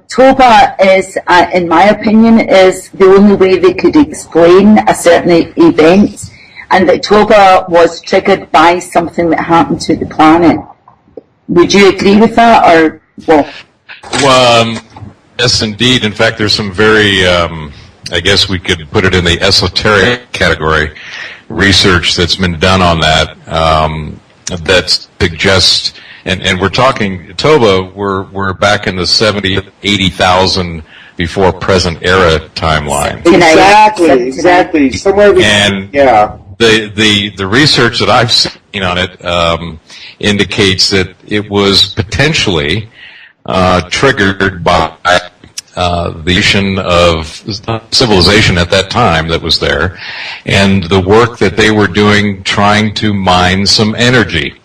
TOPA is, in my opinion, is the only way they could explain a certain event, and that TOPA was triggered by something that happened to the planet. Would you agree with that, or what? Well, yes, indeed. In fact, there's some very, I guess we could put it in the esoteric category, research that's been done on that, that suggests, and we're talking, TOPA, we're back in the 80,000 before present era timeline. Exactly. Somewhere between, and yeah. The research that I've seen on it indicates that it was potentially triggered by the issue of civilization at that time that was there, and the work that they were doing trying to mine some energy.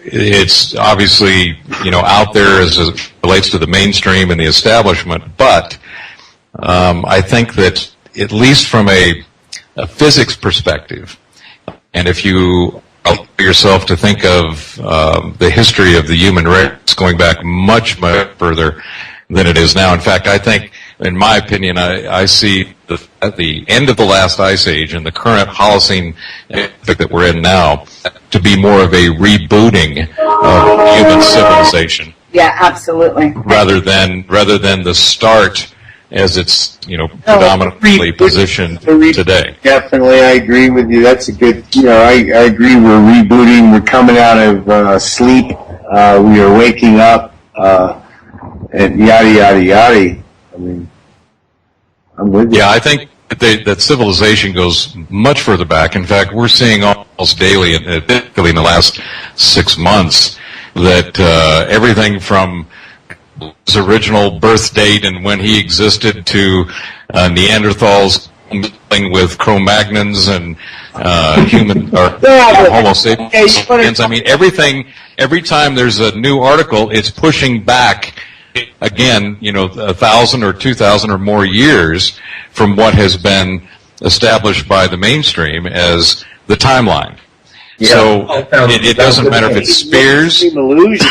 It's obviously, out there as it relates to the mainstream and the establishment, but I think that at least from a physics perspective, and if you allow yourself to think of the history of the human race going back much, much further than it is now. In fact, I think, in my opinion, I see at the end of the last ice age and the current Holocene that we're in now to be more of a rebooting of human civilization. Yeah, absolutely. Rather than the start as it's predominantly positioned today. Definitely, I agree with you. That's a good. I agree. We're rebooting. We're coming out of sleep. We are waking up, and yada yada yada. I mean, I'm with you. Yeah, I think that civilization goes much further back. In fact, we're seeing almost daily, particularly in the last 6 months, that everything from his original birth date and when he existed to Neanderthals with Cro-Magnons and human or Homo sapiens. I mean, everything. Every time there's a new article, it's pushing back again. 1,000 or 2,000 or more years from what has been established by the mainstream as the timeline. Yeah. So it doesn't matter if it's Spears. Illusion,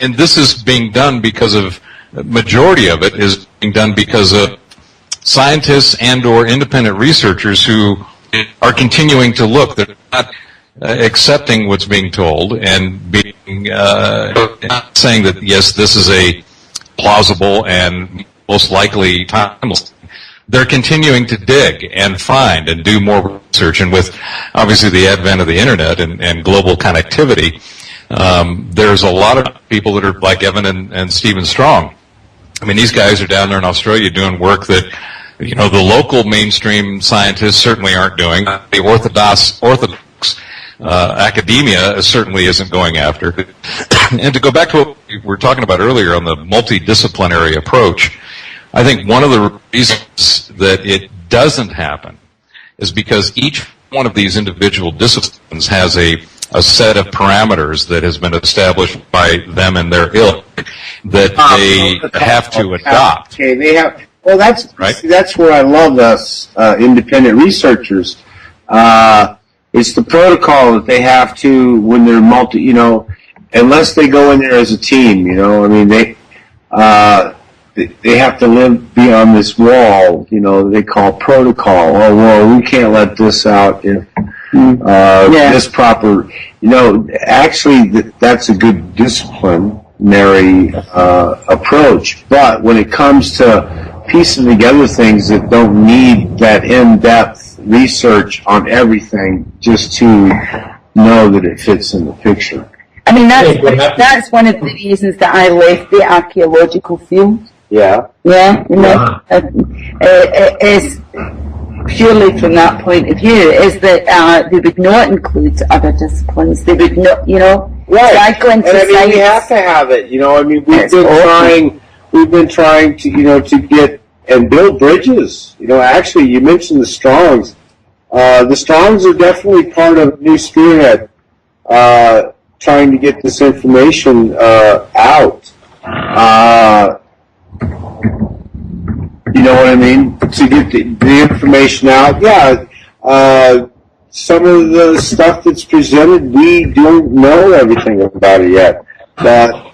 and this is being done because of, majority of it is being done because of scientists and or independent researchers who are continuing to look. They're not accepting what's being told and being not saying that, yes, this is a plausible and most likely timeline. They're continuing to dig and find and do more research. And with, obviously, the advent of the Internet and global connectivity, there's a lot of people that are like Evan and Stephen Strong. I mean, these guys are down there in Australia doing work that, the local mainstream scientists certainly aren't doing. The orthodox academia certainly isn't going after. And to go back to what we were talking about earlier on the multidisciplinary approach, I think one of the reasons that it doesn't happen is because each one of these individual disciplines has a set of parameters that has been established by them and their ilk that they have to adopt. Okay, they have. Well, that's right. That's where I love us independent researchers. It's the protocol that they have to when they're unless they go in there as a team. I mean, they have to live beyond this wall. They call protocol. Oh, well, we can't let this out if. This proper, actually that's a good disciplinary approach. But when it comes to piecing together things that don't need that in-depth research on everything just to know that it fits in the picture. I mean, that's one of the reasons that I left the archaeological field. Yeah. Yeah, it is purely from that point of view, is that they would not include other disciplines. They would not, right. And I mean, we have to have it. We've been trying to, to get and build bridges. Actually, you mentioned the Strongs. The Strongs are definitely part of New Spearhead, trying to get this information out. You know what I mean? To get the information out. Yeah, some of the stuff that's presented, we don't know everything about it yet. But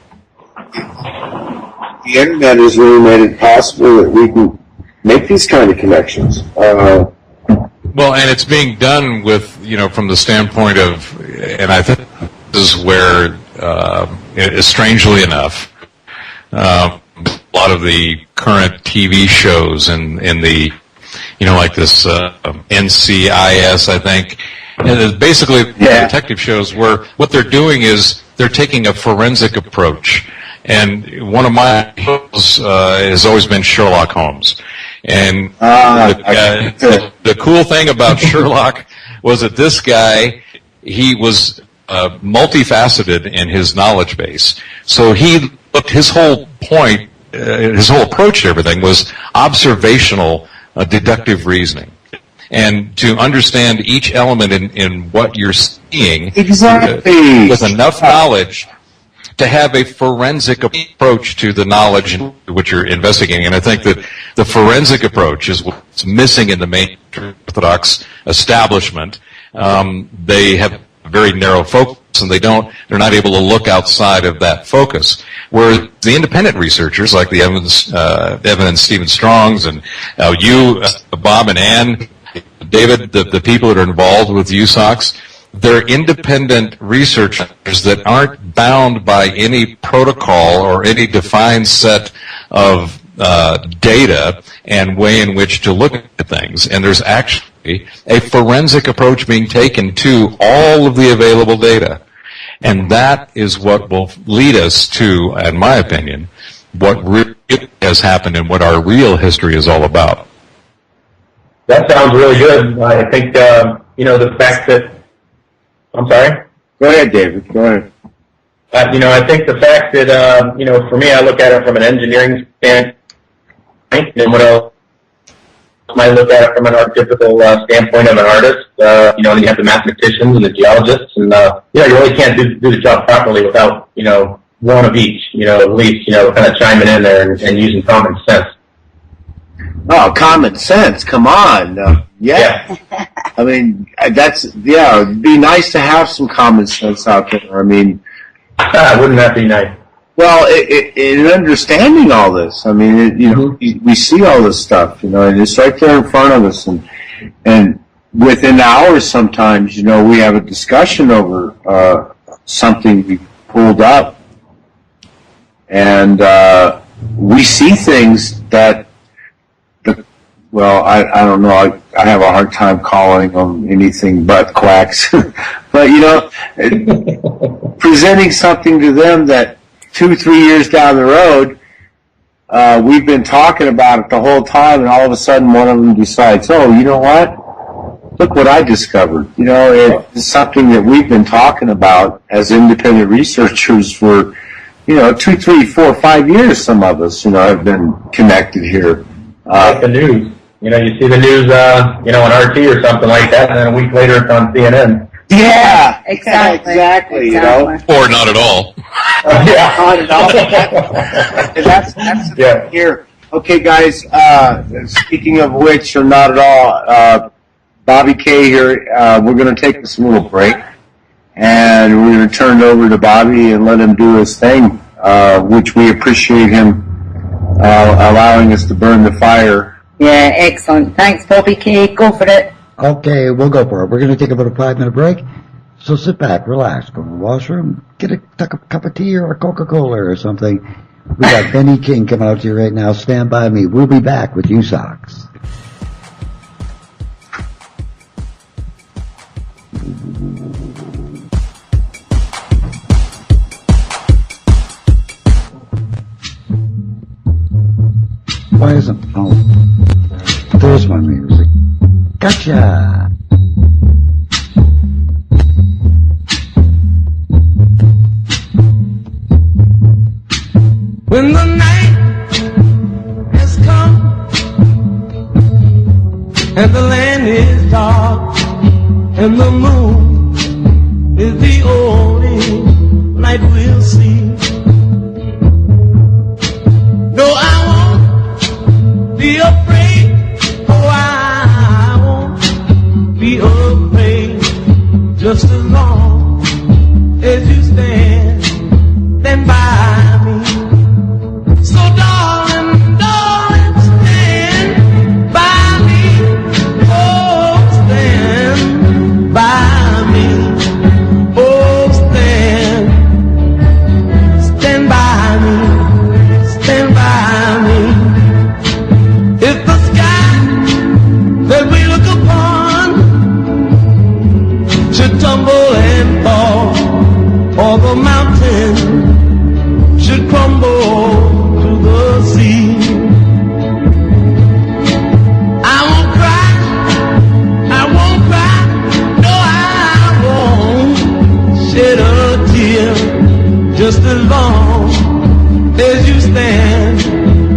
the internet has really made it possible that we can make these kind of connections. Well, and it's being done with, from the standpoint of, and I think this is where, strangely enough, a lot of the current TV shows in the, like this NCIS, I think, and basically detective shows where what they're doing is they're taking a forensic approach. And one of my shows has always been Sherlock Holmes. And the cool thing about Sherlock was that this guy, he was multifaceted in his knowledge base. So his whole point, his whole approach to everything was observational deductive reasoning. And to understand each element in what you're seeing with enough knowledge to have a forensic approach to the knowledge in which you're investigating. And I think that the forensic approach is what's missing in the main Orthodox establishment. They have a very narrow focus, and they're not able to look outside of that focus. Whereas the independent researchers, like the Evan and Stephen Strongs, and you, Bob and Ann, David, the people that are involved with USOKS, they're independent researchers that aren't bound by any protocol or any defined set of data and way in which to look at things. And there's actually a forensic approach being taken to all of the available data. And that is what will lead us to, in my opinion, what really has happened and what our real history is all about. That sounds really good. I think, the fact that, I'm sorry? Go ahead, David. Go ahead. I think the fact that, for me, I look at it from an engineering standpoint, and what else I look at it from an archetypical standpoint of an artist. And you have the mathematicians and the geologists, and, you really can't do the job properly without, one of each, at least, kind of chiming in there and using common sense. Oh, common sense! Come on, yeah. I mean, it'd be nice to have some common sense out there. I mean, wouldn't that be nice? Well, in understanding all this, I mean, we see all this stuff, and it's right there in front of us, and within hours sometimes, we have a discussion over something we pulled up, and we see things that. Well, I don't know. I have a hard time calling them anything but quacks. But, presenting something to them that 2-3 years down the road, we've been talking about it the whole time, and all of a sudden one of them decides, oh, you know what? Look what I discovered. It's something that we've been talking about as independent researchers for, 2, 3, 4, 5 years, some of us, have been connected here. Like the news. You see the news, on RT or something like that, and then a week later it's on CNN. Yeah, exactly. Or not at all. Yeah, not at all. that's the thing here. Okay, guys. Speaking of which, or not at all, Bobby K here. We're going to take this little break, and we're going to turn it over to Bobby and let him do his thing, which we appreciate him allowing us to burn the fire. Yeah, excellent. Thanks, Bobby K. Go for it. Okay, we'll go for it. We're going to take about a 5-minute break. So sit back, relax, go to the washroom, get a cup of tea or a Coca-Cola or something. We got Benny King coming out to you right now. Stand by me. We'll be back with USOKS. Why isn't... Oh, there's my music. Gotcha! When the night has come and the land is dark and the moon is the only light we'll see. No, I won't be a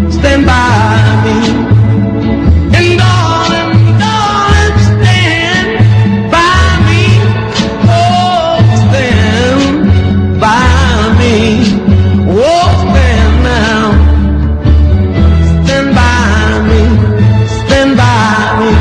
stand by me. And darling, darling, stand by me. Oh, stand by me. Oh, stand now. Stand by me. Stand by me.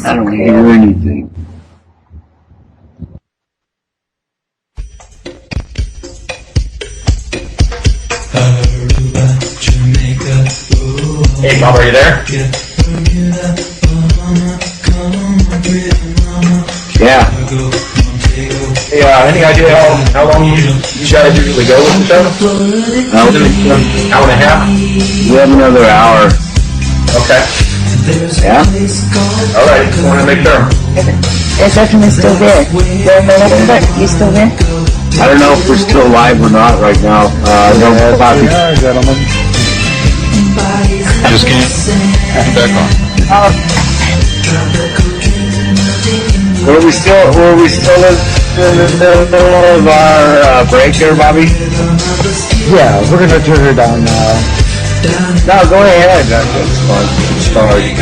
I don't hear anything. Hey, Bob, are you there? Yeah. Hey, any idea how long you guys usually go with the show? Hour and a half? We have another hour. Okay. Yeah? All right, just want to make sure. Is everyone still there? You still there? I don't know if we're still live or not right now. No copy. Yeah, gentlemen. Just can't back on. Were we still in the middle of our break there, Bobby? Yeah, we're gonna turn her down now. No, go ahead. That's fun. Sorry.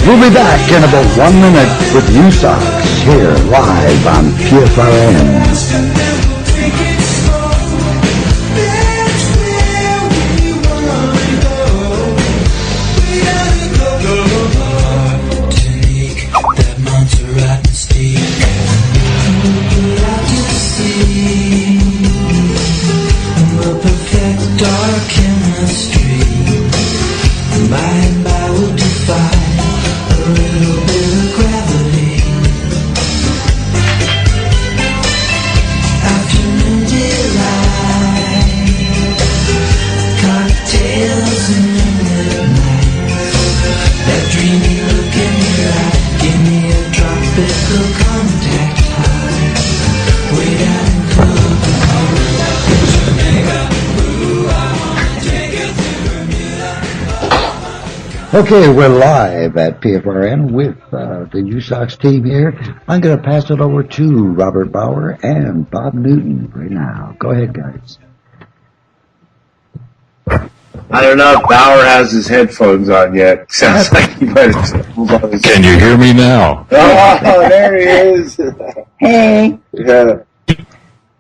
We'll be back in about 1 minute with USOKS here live on PFRN. Okay, we're live at PFRN with the USOKS team here. I'm going to pass it over to Robert Bauer and Bob Newton right now. Go ahead, guys. I don't know if Bauer has his headphones on yet. Sounds like he might have. Can you hear me now? Oh, there he is. Hey. Yeah.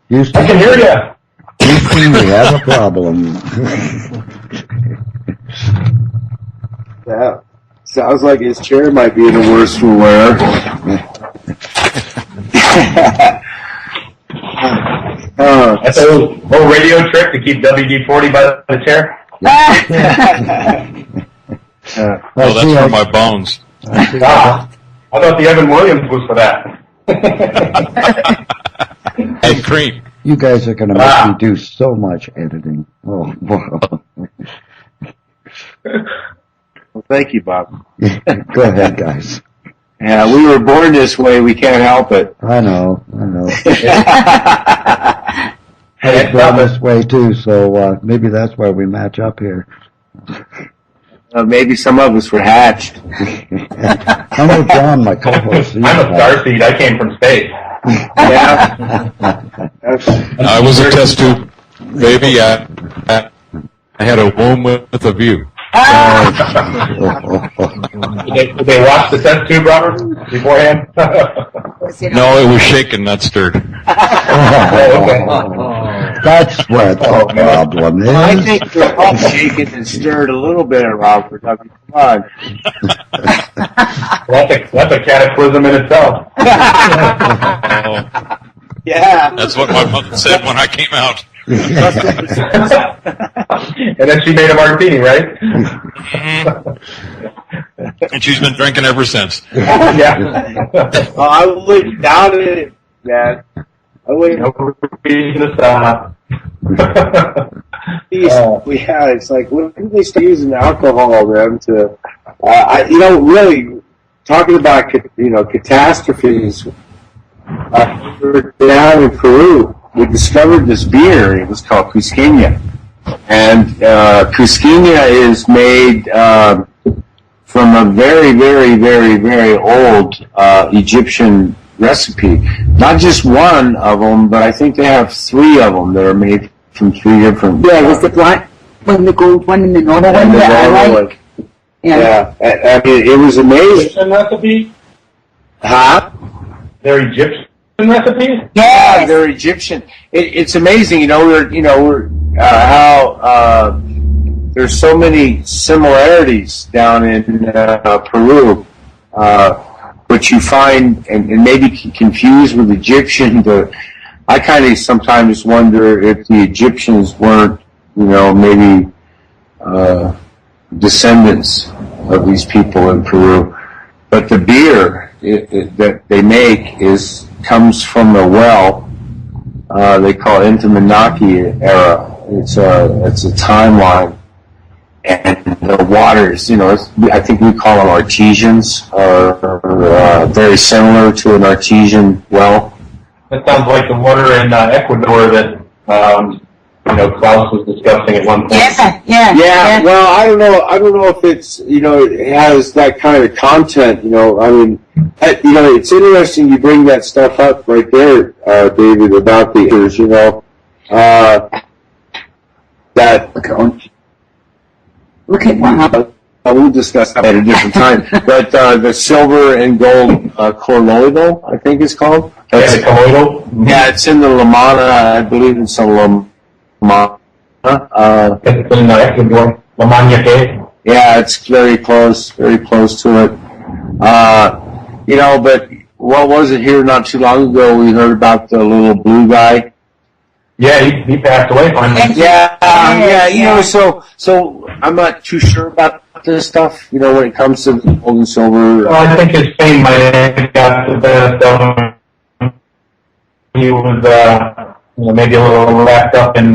Houston, I can hear you. Houston, we have a problem. Yeah. Sounds like his chair might be the worst for wear. That's a little radio trick to keep WD-40 by the chair. Oh, that's for my bones. I thought the Evan Williams was for that. Hey, cream. You guys are going to make me do so much editing. Oh, wow. Well, thank you, Bob. Go ahead, guys. Yeah, we were born this way. We can't help it. I know. I was born this way too, so maybe that's why we match up here. Maybe some of us were hatched. I'm with John, my co-host. I'm a starseed. I came from space. Yeah. I was a test tube baby. I had a womb with a view. Did they watch the test tube, Robert, beforehand? No, it was shaken, not stirred. That's what the problem is. I think they're all shaken and stirred a little bit, Robert. I mean, come on. That's a cataclysm in itself. Yeah. That's what my mother said when I came out. And then she made a martini, right? And she's been drinking ever since. Yeah. Oh, I wouldn't doubt it, man. I wouldn't. No reason to stop. Yeah, it's like, when did they start using alcohol, man, to, really, talking about, catastrophes, we were down in Peru. We discovered this beer. It was called Cusqueña. And Cusqueña is made from a very, very, very, very old Egyptian recipe. Not just one of them, but I think they have 3 of them that are made from 3 different... Yeah, there's the black one, the gold one, and the normal one the that I normal like. one. Yeah. I mean, it was amazing. Egyptian recipe? Huh? They're Egyptian recipes? Yeah, they're Egyptian. It's amazing, how there's so many similarities down in Peru, but you find and maybe confused with Egyptian. I kind of sometimes wonder if the Egyptians weren't, maybe descendants of these people in Peru. But the beer that they make comes from a well. They call it Intimanaki era. It's a timeline, and the waters, I think we call them artesians, are very similar to an artesian well. That sounds like the water in Ecuador that Klaus was discussing at one point. Yeah. Well, I don't know if it's it has that kind of content. I mean, it's interesting you bring that stuff up right there, David, about the years. That Look at what happened. we'll discuss that at a different time. But the silver and gold colloidal, I think it's called. The colloidal? Yeah, it's in the Lamana. I believe it's in Lamana. It's in Ecuador. La Maña. Yeah, it's very close to it. But what was it here not too long ago? We heard about the little blue guy. Yeah, he passed away finally. Yeah. So I'm not too sure about this stuff. When it comes to the gold and silver. Well, I think his fame might have got the best of him. He was, maybe a little wrapped up and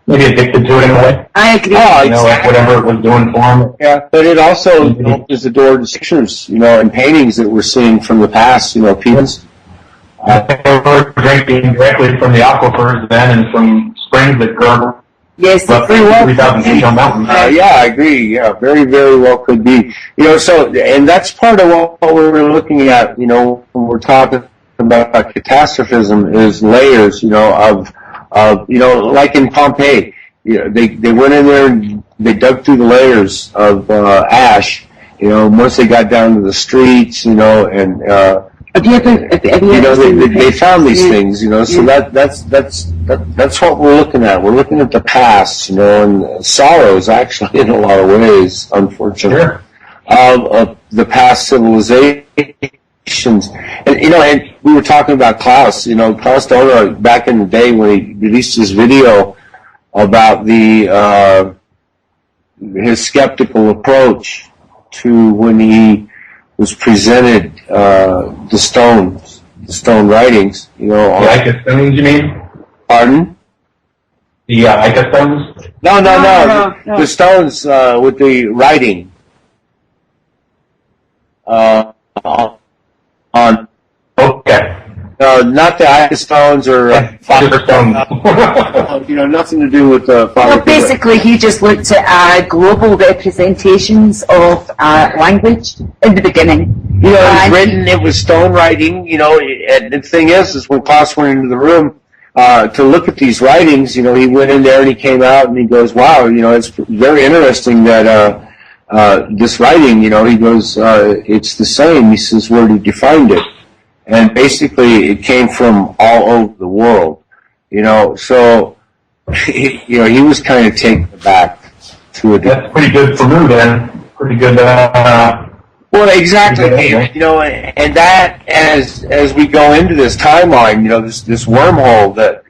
maybe addicted to it in a way. I agree. Like whatever it was doing for him. Yeah, but it also opens the door to pictures, and paintings that we're seeing from the past. People. They were drinking directly from the aquifers then and from springs that gurgle. Yes, Up 3,000 feet on mountains. Yeah, I agree. Yeah, very, very well could be. And that's part of what we're looking at, when we're talking about catastrophism is layers, of like in Pompeii. They went in there and they dug through the layers of ash, once they got down to the streets, and they found these things, so that's what we're looking at. We're looking at the past, and sorrows actually in a lot of ways, unfortunately, of the past civilizations. And and we were talking about Klaus. Klaus Donner back in the day when he released his video about his skeptical approach to when he was presented the stone writings. The Ica stones, you mean? Pardon? The Ica stones? No. The stones with the writing on. Okay. Not the Ica stones or Father stones. Nothing to do with Father. Well, basically, he just looked at global representations of language in the beginning. It was written. It was stone writing. And the thing is when Klaus went into the room to look at these writings, he went in there and he came out and he goes, "Wow, it's very interesting that this writing, he goes, it's the same. He says, where did you find it? And basically it came from all over the world, so, he was kind of taken aback to it. That's pretty good for me then. Pretty good, Well, exactly, and that, as we go into this timeline, this wormhole that,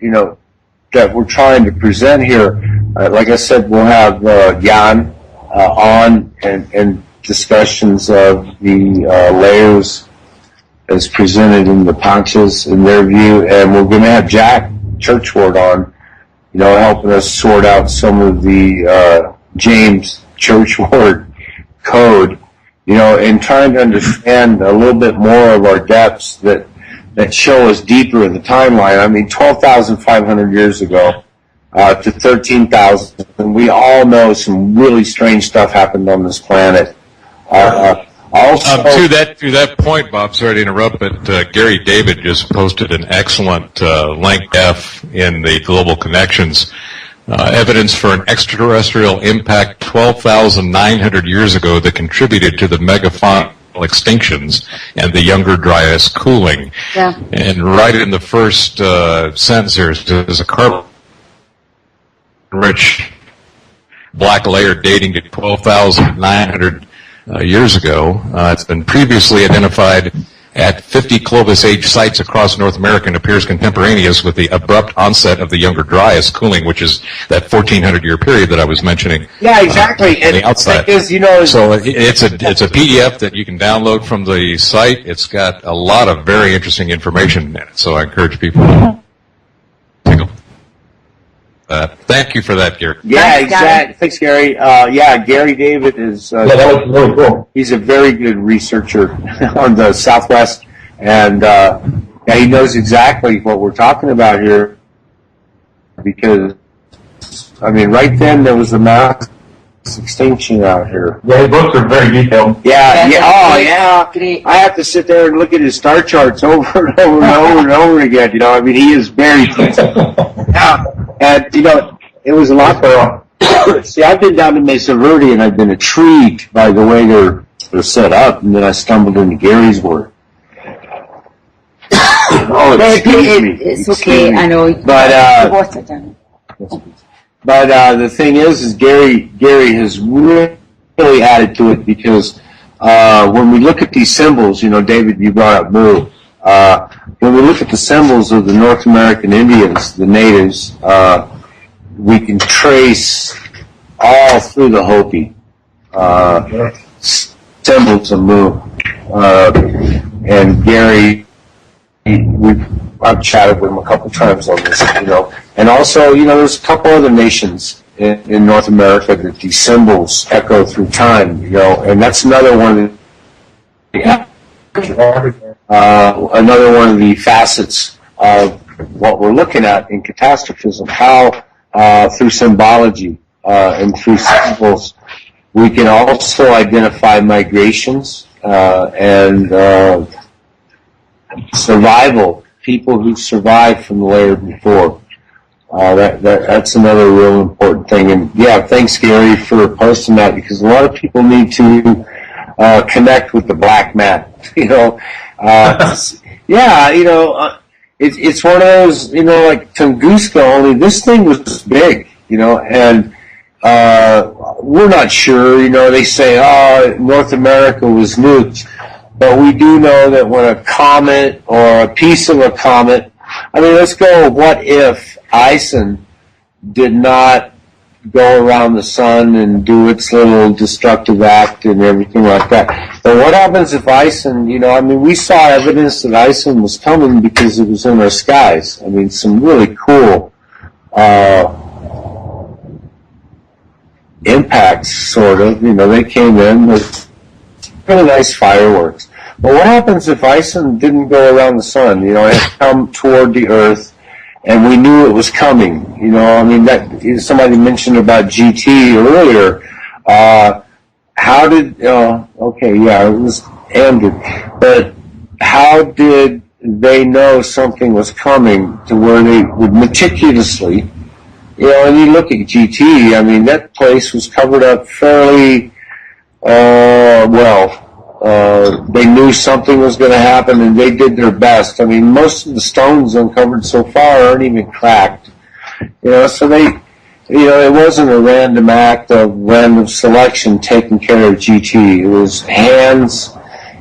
that we're trying to present here, like I said, we'll have Jan on and discussions of the layers as presented in the Panchas in their view, and we're going to have Jack Churchward on, helping us sort out some of the James Churchward code, and trying to understand a little bit more of our depths that show us deeper in the timeline. I mean, 12,500 years ago to 13,000, and we all know some really strange stuff happened on this planet. Also, to that point, Bob, sorry to interrupt, but Gary David just posted an excellent link F in the Global Connections. Evidence for an extraterrestrial impact 12,900 years ago that contributed to the megafaunal extinctions and the Younger Dryas cooling. Yeah. And right in the first sentence here, there's a carbon-rich black layer dating to 12,900 years ago. It's been previously identified at 50 Clovis-age sites across North America and appears contemporaneous with the abrupt onset of the Younger Dryas cooling, which is that 1,400-year period that I was mentioning. Yeah, exactly. On the outside. Because, so it's a PDF that you can download from the site. It's got a lot of very interesting information in it, so I encourage people to take a look. Thank you for that, Gary. Yeah, exactly. Thanks, Gary. Gary David is. that was really cool. He's a very good researcher on the Southwest, and he knows exactly what we're talking about here. Because, I mean, right then there was a mass extinction out here. Yeah, his books are very detailed. Yeah. Great. I have to sit there and look at his star charts over and over and over and over again. I mean, he is very detailed. And, it was a lot for see, I've been down to Mesa Verde, and I've been intrigued by the way they're set up, and then I stumbled into Gary's work. It's okay, I know. But, water down. But the thing is Gary has really added to it, because when we look at these symbols, David, you brought up Moo. When we look at the symbols of the North American Indians, the natives, we can trace all through the Hopi symbols of Moo. And Gary, I've chatted with him a couple times on this, And also, there's a couple other nations in North America that these symbols echo through time, and that's another one of the facets of what we're looking at in catastrophism, how through symbology and through symbols we can also identify migrations and survival, people who survived from the layer before. That's another real important thing. And thanks, Gary, for posting that, because a lot of people need to connect with the black mat. It's one of those, like Tunguska, only this thing was big, and we're not sure. They say, North America was nuked, but we do know that when a comet or a piece of a comet, let's go, what if Ison did not go around the sun and do its little destructive act and everything like that? But what happens if Ison, we saw evidence that Ison was coming because it was in our skies. Some really cool impacts, sort of. They came in with really nice fireworks. But what happens if Ison didn't go around the sun? It had come toward the Earth, and we knew it was coming. That somebody mentioned about GT earlier. How did? It was ended. But how did they know something was coming to where they would meticulously? And you look at GT. That place was covered up fairly They knew something was going to happen, and they did their best. I mean, most of the stones uncovered so far aren't even cracked. So they, it wasn't a random act of random selection taking care of GT. It was hands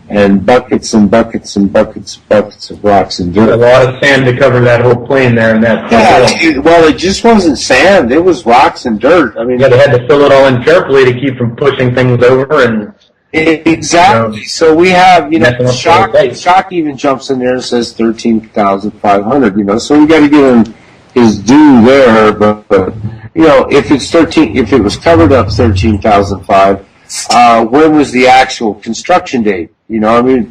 and buckets and buckets and buckets and buckets of rocks and dirt. A lot of sand to cover that whole plain there, and that. Yeah, well, it just wasn't sand; it was rocks and dirt. I mean, they had to fill it all in carefully to keep from pushing things over and. Exactly. So we have, Shock even jumps in there and says 13,500. So we got to give him his due there. But if it was covered up 13,005, when was the actual construction date? Now we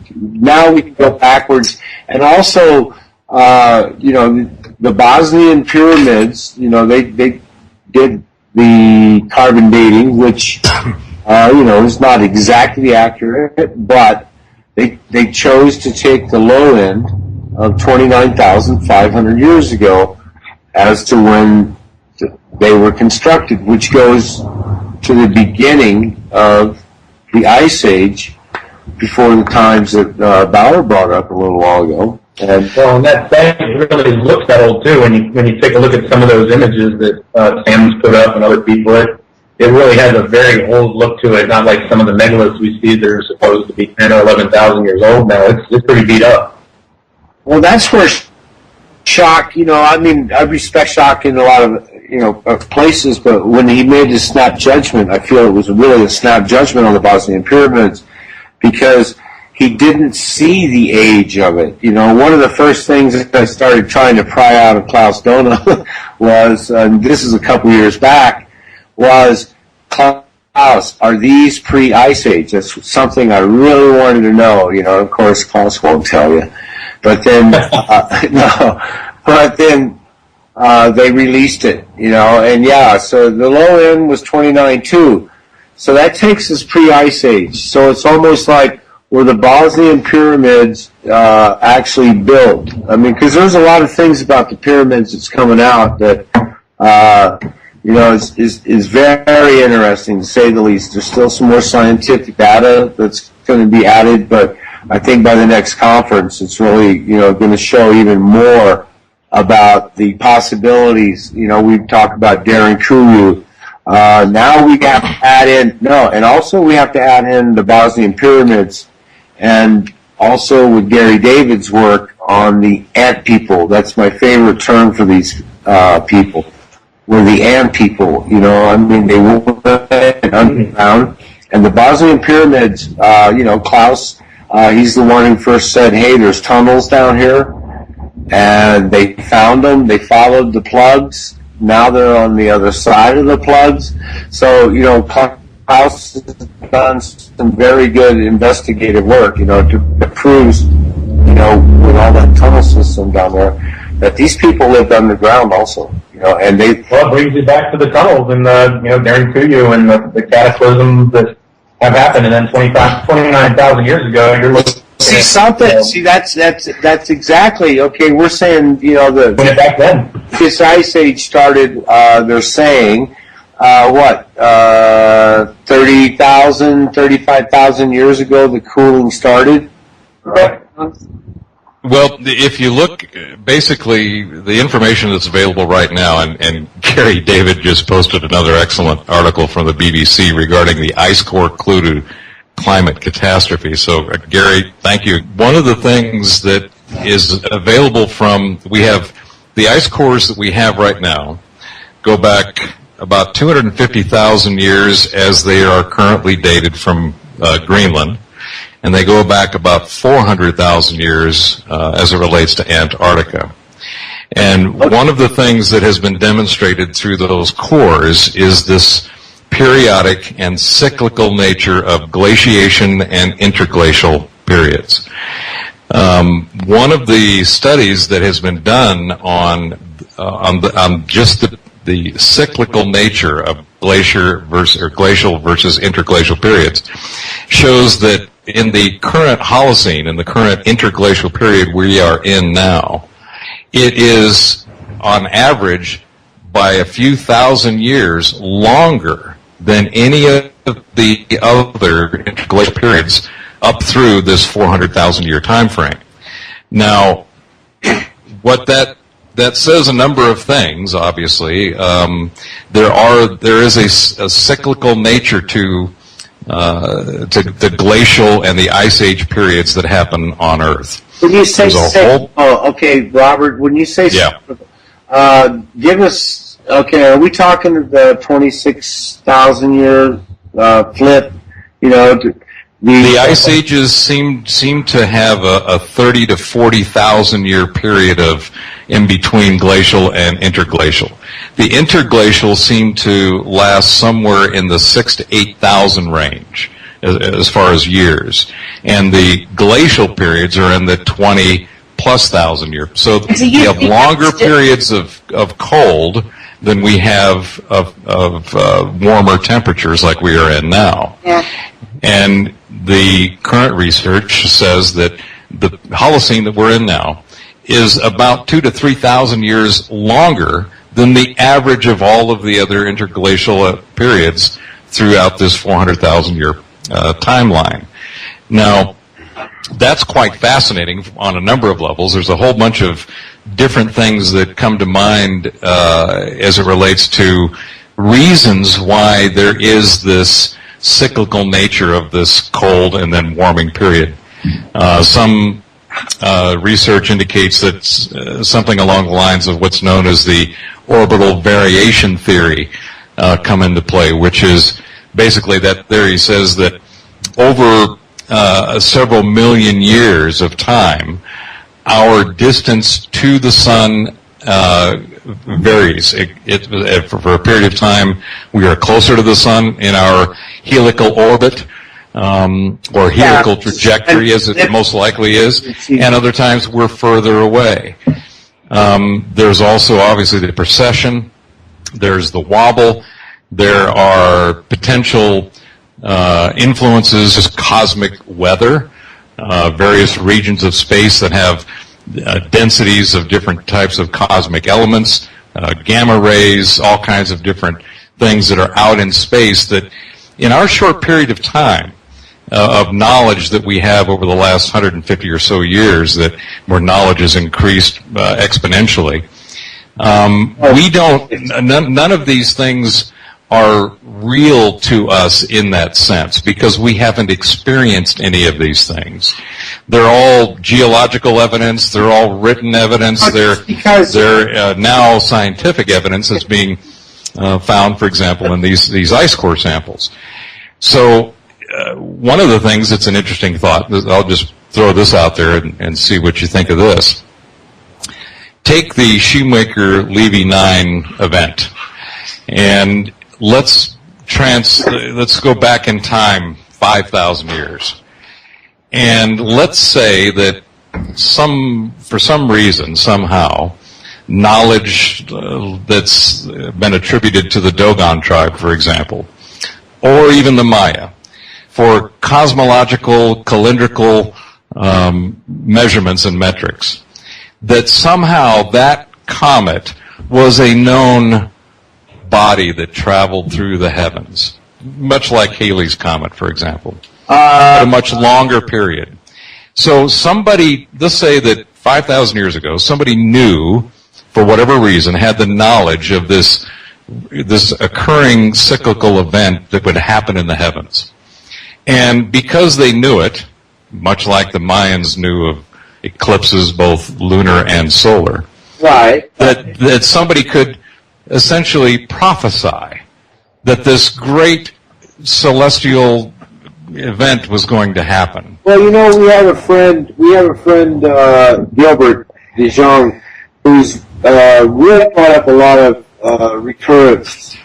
can go backwards, and also, the Bosnian pyramids. They did the carbon dating, which. Is not exactly accurate, but they chose to take the low end of 29,500 years ago as to when they were constructed, which goes to the beginning of the Ice Age, before the times that Bauer brought up a little while ago. And that really looks that old too. When you take a look at some of those images that Sam's put up and other people. It really has a very old look to it, not like some of the megaliths we see that are supposed to be 10 or 11,000 years old now. It's pretty beat up. Well, that's where Shock, I respect Shock in a lot of, places, but when he made his snap judgment, I feel it was really a snap judgment on the Bosnian pyramids, because he didn't see the age of it. One of the first things that I started trying to pry out of Klaus Dona was, and this is a couple years back, was, Klaus, are these pre-Ice Age? That's something I really wanted to know. Of course, Klaus won't tell you. But then, they released it, and so the low end was 29.2. So that takes us pre-Ice Age. So it's almost like, were the Bosnian pyramids actually built? I mean, because there's a lot of things about the pyramids that's coming out that, is very interesting, to say the least. There's still some more scientific data that's going to be added, but I think by the next conference, it's really, going to show even more about the possibilities. We've talked about Darren Kuyu. Now we have to add in, and also we have to add in the Bosnian pyramids, and also with Gary David's work on the ant people. That's my favorite term for these people. Were the ant people, they went underground. And the Bosnian pyramids, Klaus, he's the one who first said, hey, there's tunnels down here. And they found them, they followed the plugs. Now they're on the other side of the plugs. So, Klaus has done some very good investigative work, to prove, with all that tunnel system down there, that these people lived underground also. And it brings you back to the tunnels and Darren Kuyu and the cataclysms that have happened, and then 29,000 years ago, you're looking. See something. See, that's exactly okay. We're saying back then this Ice Age started. They're saying 30,000, 35,000 years ago the cooling started. Right. Well, if you look, basically, the information that's available right now, and Gary David just posted another excellent article from the BBC regarding the ice core clue to climate catastrophe. So, Gary, thank you. One of the things that is available we have the ice cores that we have right now go back about 250,000 years as they are currently dated from Greenland. And they go back about 400,000 years as it relates to Antarctica. And one of the things that has been demonstrated through those cores is this periodic and cyclical nature of glaciation and interglacial periods. One of the studies that has been done on just the cyclical nature of glacial versus interglacial periods shows that in the current Holocene, in the current interglacial period we are in now, it is on average by a few thousand years longer than any the other interglacial periods up through this 400,000 year time frame. Now, what that says a number of things. Obviously, there is a cyclical nature to the glacial and the ice age periods that happen on Earth. When you say okay, Robert. When you say give us. Okay, are we talking the 26,000 year flip? You know, the ice ages seem to have a 30 to 40,000 year period of in between glacial and interglacial. The interglacial seem to last somewhere in the 6,000 to 8,000 range as far as years, and the glacial periods are in the 20+ thousand years. So we have longer periods of cold than we have of warmer temperatures like we are in now. Yeah. And the current research says that the Holocene that we're in now is about 2,000 to 3,000 years longer than the average of all of the other interglacial periods throughout this 400,000 year timeline. Now, that's quite fascinating on a number of levels. There's a whole bunch of different things that come to mind as it relates to reasons why there is this cyclical nature of this cold and then warming period. Some research indicates that something along the lines of what's known as the orbital variation theory come into play, which is basically that theory says that over several million years of time, our distance to the sun varies. For a period of time, we are closer to the sun in our helical orbit, or helical trajectory, as it most likely is, and other times we're further away. There's also obviously the precession, there's the wobble, there are potential influences, just cosmic weather, various regions of space that have densities of different types of cosmic elements, gamma rays, all kinds of different things that are out in space that in our short period of time of knowledge that we have over the last 150 or so years, that where knowledge has increased exponentially, none of these things are real to us in that sense because we haven't experienced any of these things. They're all geological evidence, they're all written evidence, they're now scientific evidence that's being found, for example, in these ice core samples. So one of the things that's an interesting thought, I'll just throw this out there and see what you think of this. Take the Shoemaker-Levy 9 event, and let's go back in time 5,000 years. And let's say that for some reason, somehow, knowledge that's been attributed to the Dogon tribe, for example, or even the Maya, for cosmological, calendrical measurements and metrics, that somehow that comet was a known body that traveled through the heavens, much like Halley's Comet, for example, at a much longer period. So somebody, let's say that 5,000 years ago, somebody knew, for whatever reason, had the knowledge of this occurring cyclical event that would happen in the heavens. And because they knew it, much like the Mayans knew of eclipses, both lunar and solar, right, that somebody could essentially prophesy that this great celestial event was going to happen. Well, we have a friend, Gilbert DeJong, who's really brought up a lot of recurrence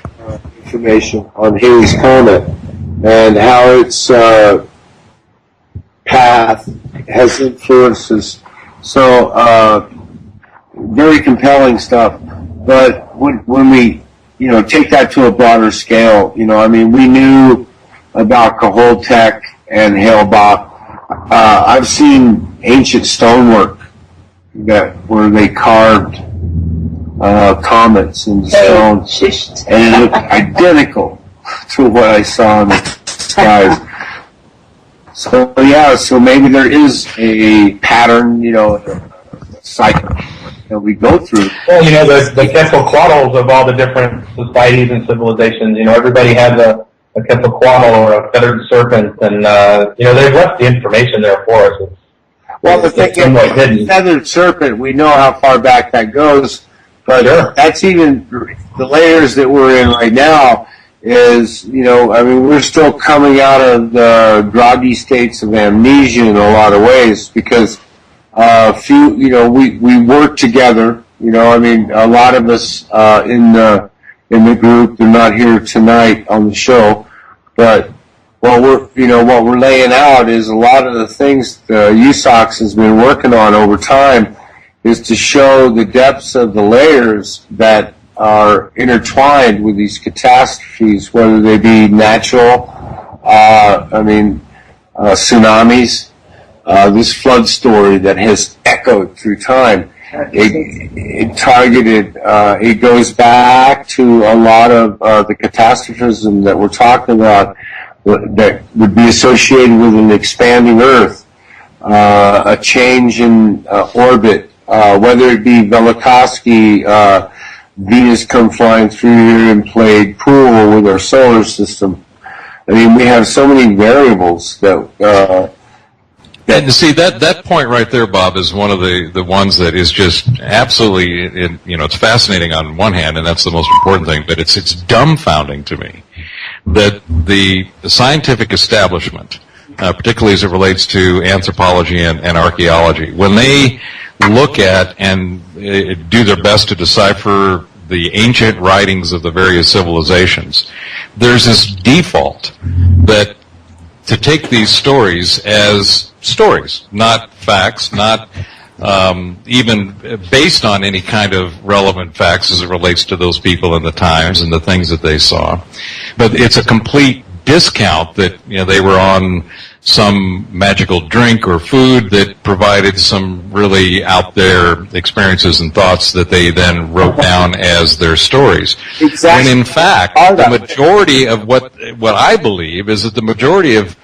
information on Halley's Comet and how its path has influences. So, very compelling stuff. But when we, take that to a broader scale, we knew about Koholtek and Hale-Bopp. I've seen ancient stonework where they carved comets in stone, and it looked identical to what I saw in the skies. So yeah, so maybe there is a pattern, cycle that we go through. Well, the Quetzalcoatls of all the different societies and civilizations, everybody has a Quetzalcoatl or a feathered serpent, and, they've left the information there for us. Well, the thing is, feathered serpent, we know how far back that goes, but that's even the layers that we're in right now is, we're still coming out of the groggy states of amnesia in a lot of ways because we work together, a lot of us in the group, they're not here tonight on the show, but what we're laying out is a lot of the things the USOKS has been working on over time is to show the depths of the layers that are intertwined with these catastrophes, whether they be natural, tsunamis, this flood story that has echoed through time. It goes back to a lot of the catastrophism that we're talking about that would be associated with an expanding Earth, a change in orbit, whether it be Velikovsky, Venus come flying through here and played pool with our solar system. We have so many variables that. And see, that point right there, Bob, is one of the ones that is just absolutely, it's fascinating on one hand, and that's the most important thing, but it's dumbfounding to me that the scientific establishment, particularly as it relates to anthropology and archaeology, when they look at and do their best to decipher the ancient writings of the various civilizations, there's this default that to take these stories as stories, not facts, not even based on any kind of relevant facts as it relates to those people and the times and the things that they saw. But it's a complete discount that they were on some magical drink or food that provided some really out there experiences and thoughts that they then wrote down as their stories. Exactly. And in fact, the majority of what I believe is that the majority of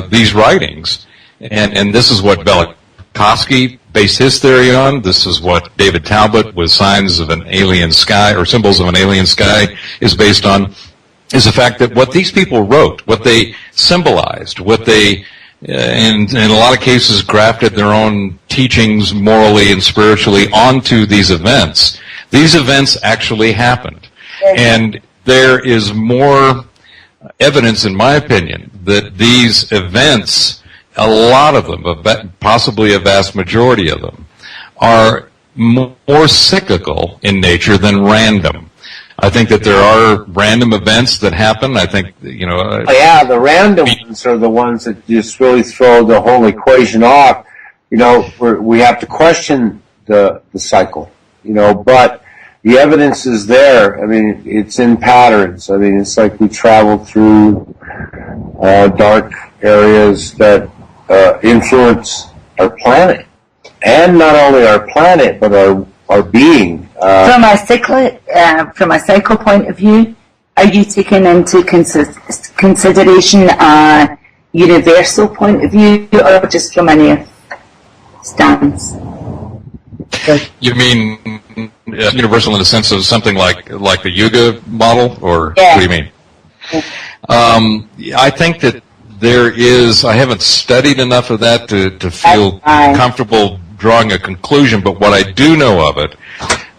these writings, and this is what Velikovsky based his theory on, this is what David Talbot with Signs of an Alien Sky or Symbols of an Alien Sky is based on, is the fact that what these people wrote, what they symbolized, what they, in a lot of cases, grafted their own teachings morally and spiritually onto these events actually happened. And there is more evidence, in my opinion, that these events, a lot of them, possibly a vast majority of them, are more cyclical in nature than random. I think that there are random events that happen. I think, the random ones are the ones that just really throw the whole equation off. We have to question the cycle, but the evidence is there. It's in patterns. It's like we travel through dark areas that influence our planet. And not only our planet, but our being. From a cycle point of view, are you taking into consideration a universal point of view, or just from an Earth stance? You mean universal in the sense of something like the Yuga model, or yeah. What do you mean? I think that there is. I haven't studied enough of that to feel comfortable drawing a conclusion, but what I do know of it,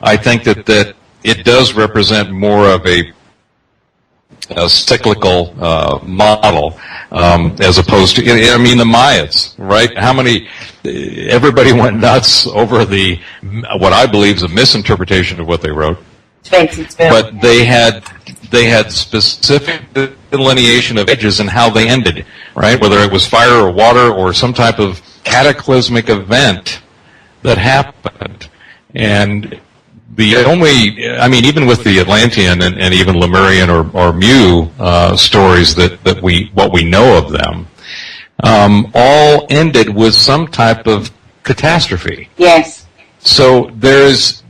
I think that it does represent more of a cyclical model as opposed to, the Mayas, right? Everybody went nuts over what I believe is a misinterpretation of what they wrote. But they had specific delineation of ages and how they ended, right? Whether it was fire or water or some type of cataclysmic event that happened. And even with the Atlantean and even Lemurian or Mu stories what we know of them, all ended with some type of catastrophe. Yes. So there's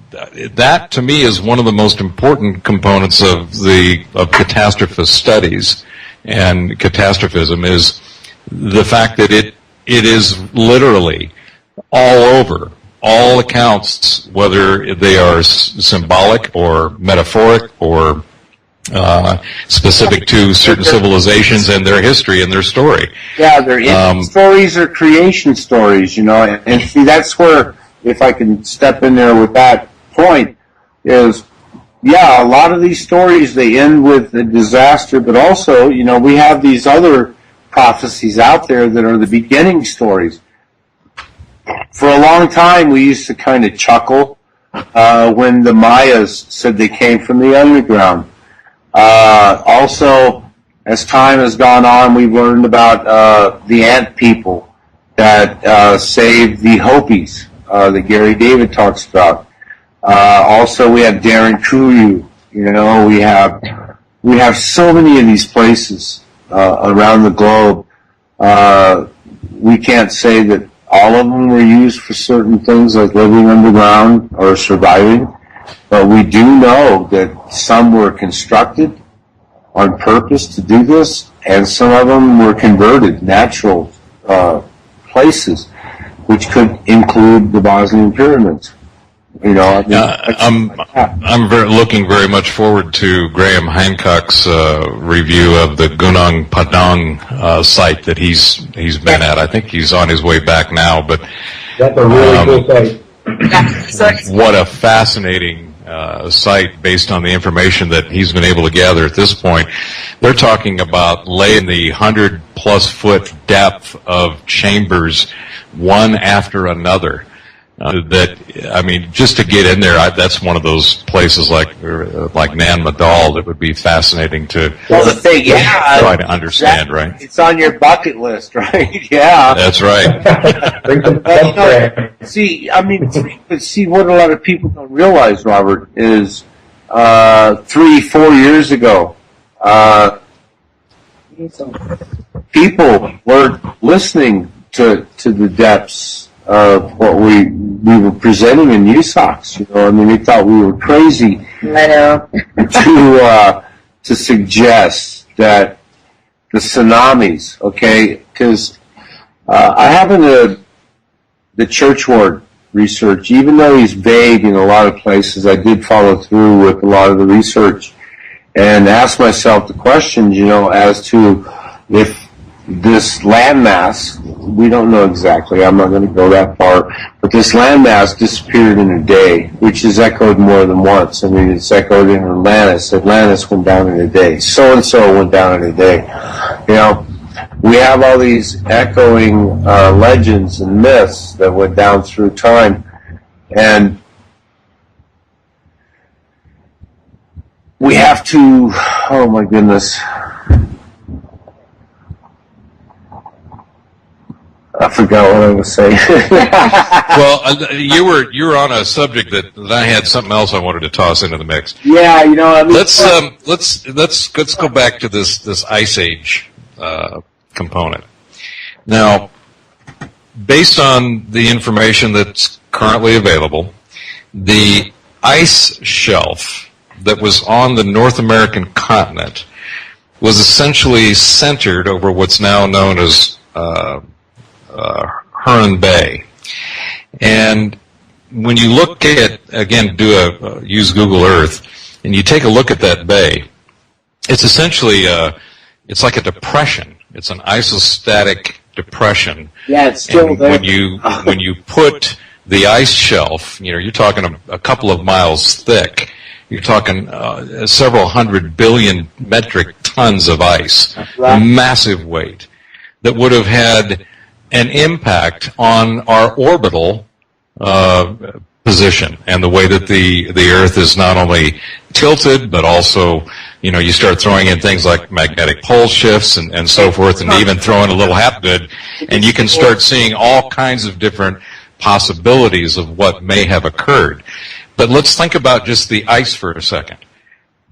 that to me is one of the most important components of catastrophist studies and catastrophism, is the fact that it is literally all over. All accounts, whether they are symbolic or metaphoric or specific to certain civilizations and their history and their story. Yeah, they're stories or creation stories, and see, that's where, if I can step in there with that point, is, a lot of these stories, they end with a disaster, but also, we have these other prophecies out there that are the beginning stories. For a long time, we used to kind of chuckle when the Mayas said they came from the underground. Also, as time has gone on, we've learned about the ant people that saved the Hopis that Gary David talks about. Also, we have Darren Kuyu. We have so many of these places around the globe. We can't say that all of them were used for certain things like living underground or surviving, but we do know that some were constructed on purpose to do this, and some of them were converted, natural places, which could include the Bosnian pyramids. I'm looking very much forward to Graham Hancock's review of the Gunung Padang site that he's been at. I think he's on his way back now, but that's a really cool site. What a fascinating site based on the information that he's been able to gather at this point. They're talking about laying the 100+ foot depth of chambers one after another. Just to get in there, that's one of those places like Nan Madal that would be fascinating to try to understand, right? It's on your bucket list, right? Yeah. That's right. See, what a lot of people don't realize, Robert, is 3-4 years ago, people were listening to the depths of what we were presenting in USOKS. They thought we were crazy. I know. to suggest that the tsunamis, because I happen to, the church ward research, even though he's vague in a lot of places, I did follow through with a lot of the research and ask myself the questions, as to if this landmass, we don't know exactly, I'm not going to go that far, but this landmass disappeared in a day, which is echoed more than once. It's echoed in Atlantis. Atlantis went down in a day. So-and-so went down in a day. We have all these echoing legends and myths that went down through time, and we have to, oh my goodness, I forgot what I was saying. Well, you were on a subject that I had something else I wanted to toss into the mix. Yeah, let's go back to this Ice Age component. Now, based on the information that's currently available, the ice shelf that was on the North American continent was essentially centered over what's now known as Huron Bay. And when you look at, again, use Google Earth, and you take a look at that bay, it's essentially it's like a depression. It's an isostatic depression. Yeah, it's still and there. When you put the ice shelf, you're talking a couple of miles thick. You're talking several 100 billion metric tons of ice, right. Massive weight that would have had an impact on our orbital position and the way that the Earth is not only tilted, but also, you start throwing in things like magnetic pole shifts and so forth, and even throwing a little hapgood, and you can start seeing all kinds of different possibilities of what may have occurred. But let's think about just the ice for a second.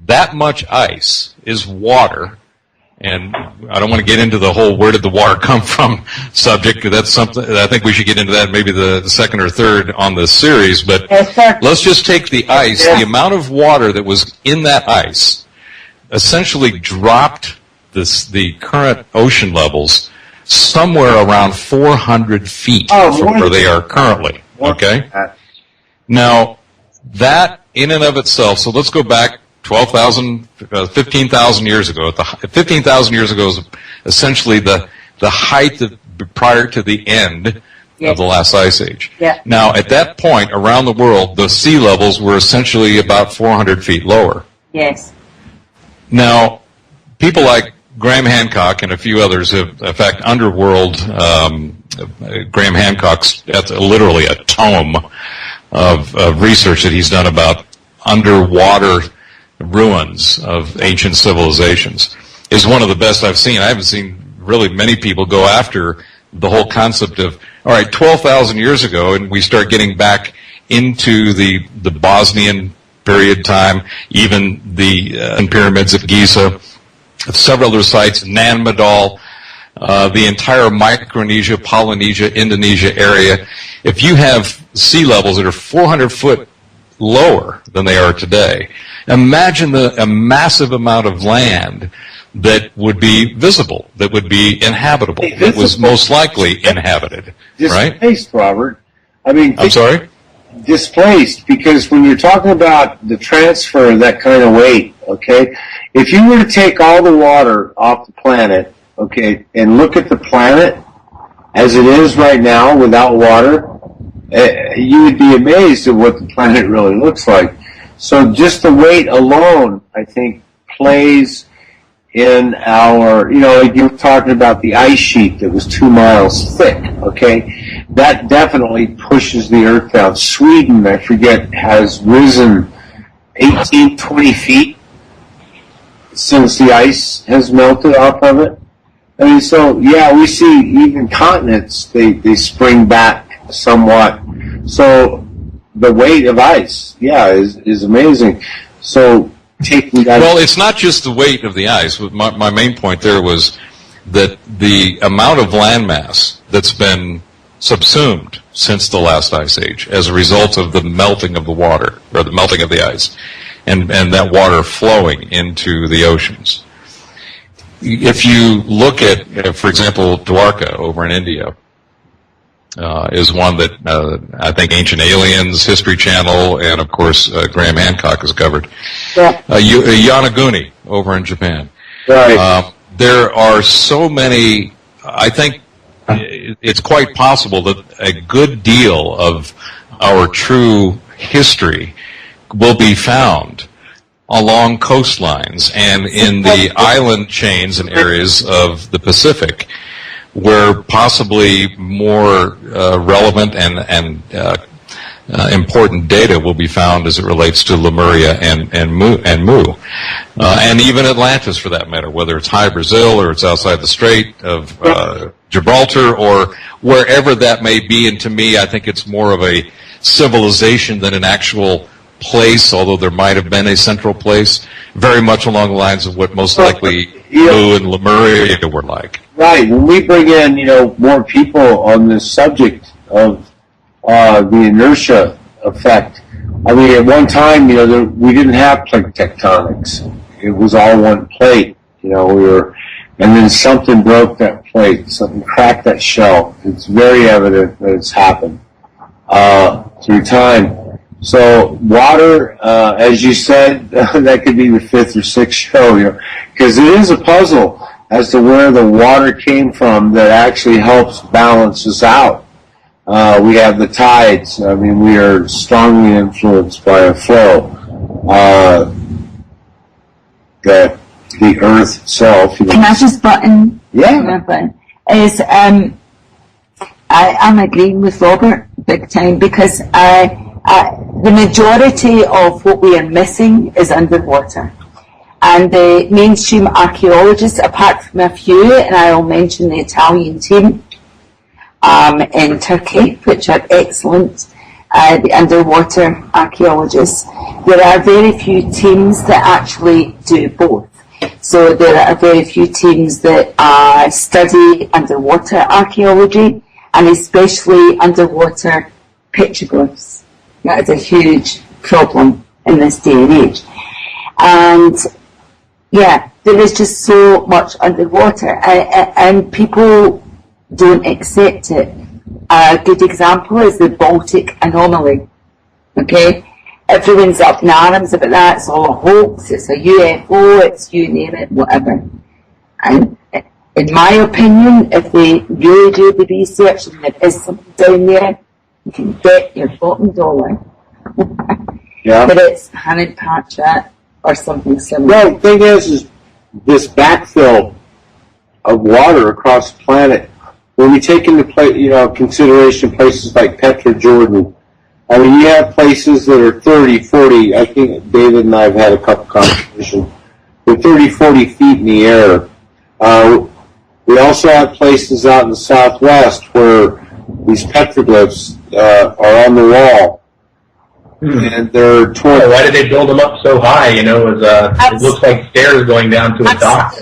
That much ice is water, And I don't want to get into the whole where did the water come from subject. That's something I think we should get into that maybe the second or third on this series. But let's just take the ice. The amount of water that was in that ice essentially dropped the current ocean levels somewhere around 400 feet from where they are currently. Okay? Now, that in and of itself, so let's go back 15,000 years ago. 15,000 years ago is essentially the height prior to the end of the last ice age. Yeah. Now, at that point, around the world, the sea levels were essentially about 400 feet lower. Yes. Now, people like Graham Hancock and a few others have, in fact, Underworld, Graham Hancock's, that's literally a tome of research that he's done about underwater ruins of ancient civilizations, is one of the best I've seen. I haven't seen really many people go after the whole concept of, all right, 12,000 years ago, and we start getting back into the Bosnian period time, even the pyramids at Giza, several other sites, Nan Madol, the entire Micronesia, Polynesia, Indonesia area. If you have sea levels that are 400 foot lower than they are today, imagine a massive amount of land that would be visible, that would be inhabitable, that was most likely inhabited, right? Displaced, Robert. I mean, I'm sorry? Displaced, because when you're talking about the transfer of that kind of weight, okay, if you were to take all the water off the planet, okay, and look at the planet as it is right now without water, you would be amazed at what the planet really looks like. So just the weight alone, I think, plays in our, you were talking about the ice sheet that was 2 miles thick, okay? That definitely pushes the Earth down. Sweden, I forget, has risen 18, 20 feet since the ice has melted off of it. I mean, so, yeah, we see even continents, they spring back somewhat. So the weight of ice, is amazing. So taking that... Well, it's not just the weight of the ice. My main point there was that the amount of landmass that's been subsumed since the last ice age as a result of the melting of the water, or the melting of the ice, and that water flowing into the oceans. If you look at, for example, Dwarka over in India, is one that I think Ancient Aliens, History Channel, and of course Graham Hancock has covered. Yeah. Yonaguni over in Japan. Right. There are so many. I think it's quite possible that a good deal of our true history will be found along coastlines and in the island chains and areas of the Pacific, where possibly more relevant and important data will be found as it relates to Lemuria and Mu, and even Atlantis for that matter, whether it's High Brazil or it's outside the Strait of Gibraltar or wherever that may be. And to me, I think it's more of a civilization than an actual place, although there might have been a central place, very much along the lines of what most likely Mu and Lemuria were like. Right. When we bring in, more people on this subject of the inertia effect, I mean, at one time, we didn't have plate tectonics. It was all one plate. And then something broke that plate, something cracked that shell. It's very evident that it's happened through time. So water, as you said, that could be the fifth or sixth show, because it is a puzzle as to where the water came from that actually helps balance us out. We have the tides. I mean, we are strongly influenced by a flow. The earth itself. Can I just button? Yeah. Button? I'm agreeing with Robert big time, because the majority of what we are missing is underwater. And the mainstream archaeologists, apart from a few, and I'll mention the Italian team in Turkey, which are excellent, the underwater archaeologists, there are very few teams that actually do both. So there are very few teams that study underwater archaeology, and especially underwater petroglyphs. That is a huge problem in this day and age. And yeah, there is just so much underwater, and people don't accept it. A good example is the Baltic anomaly. Okay? Everyone's up in arms about that. It's all a hoax, it's a UFO, it's you name it, whatever. And in my opinion, if they really do the research and there is something down there, you can bet your bottom dollar that it's Hanan Pacha or something similar. Well, the thing is this backfill of water across the planet, when we take into consideration places like Petra, Jordan, I mean, you have places that are 30, 40, I think David and I have had a couple conversations, they're 30, 40 feet in the air. We also have places out in the southwest where these petroglyphs are on the wall. And they're why did they build them up so high? You know, it looks like stairs going down to a dock.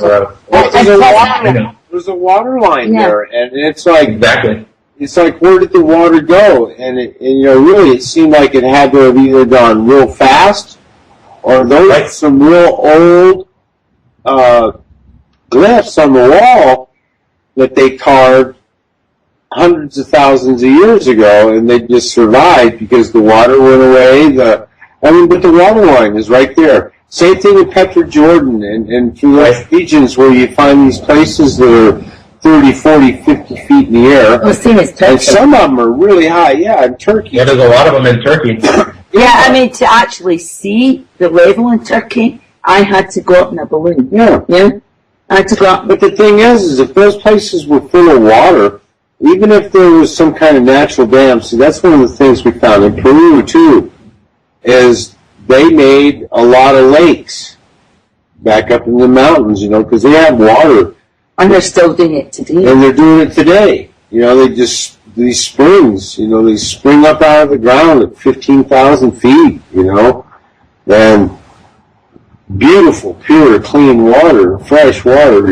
There's a water line there, and it's like exactly. It's like, where did the water go? And really, it seemed like it had to have either gone real fast, or those some real old glyphs on the wall that they carved hundreds of thousands of years ago, and they just survived because the water went away. But the water line is right there. Same thing with Petra, Jordan, and through those regions where you find these places that are 30, 40, 50 feet in the air. Well, same as Turkey. And some of them are really high. Yeah, in Turkey. Yeah, there's a lot of them in Turkey. Yeah, I mean, to actually see the level in Turkey, I had to go up in a balloon. Yeah. I had to go up. But the thing is if those places were full of water, even if there was some kind of natural dam, see, that's one of the things we found in Peru, too, is they made a lot of lakes back up in the mountains, because they have water. And they're still doing it today. And they're doing it today. These springs, they spring up out of the ground at 15,000 feet, and beautiful, pure, clean water, fresh water,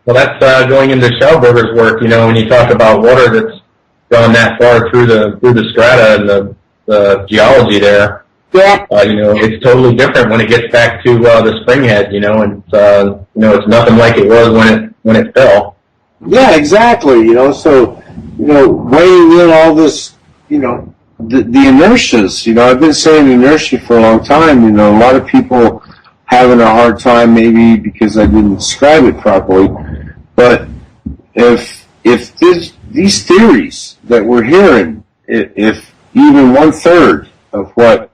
Well, that's going into Schellberger's work, when you talk about water that's gone that far through the strata and the geology there. Yeah. It's totally different when it gets back to the spring head, and it's nothing like it was when it fell. Yeah, exactly. So weighing in all this, the inertias. I've been saying inertia for a long time. A lot of people having a hard time maybe because I didn't describe it properly. But if these theories that we're hearing, if even 1/3 of what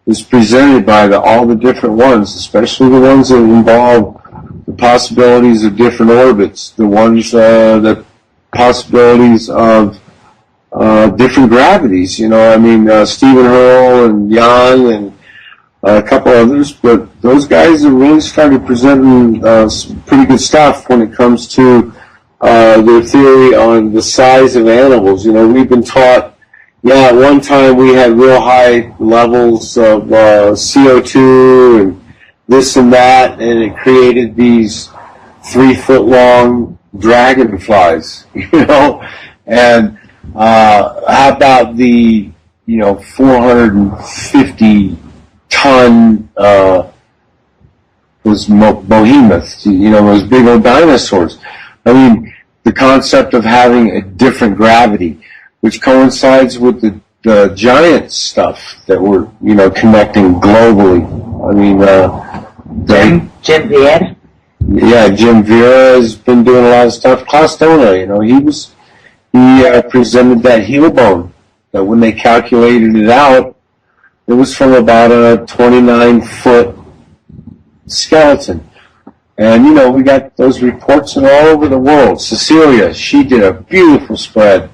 is presented by all the different ones, especially the ones that involve the possibilities of different orbits, the ones, the possibilities of different gravities, Stephen Hurl and Jan and a couple others, but those guys have really started presenting some pretty good stuff when it comes to their theory on the size of animals. We've been taught, at one time we had real high levels of CO2 and this and that, and it created these 3-foot-long dragonflies, and how about the, 450-ton was behemoths, those big old dinosaurs. I mean, the concept of having a different gravity, which coincides with the giant stuff that we're, connecting globally. I mean, Jim Vera. Yeah, Jim Vera has been doing a lot of stuff. Klaus Dona, he presented that heel bone, that when they calculated it out, it was from about a 29-foot skeleton. And, we got those reports all over the world. Cecilia, she did a beautiful spread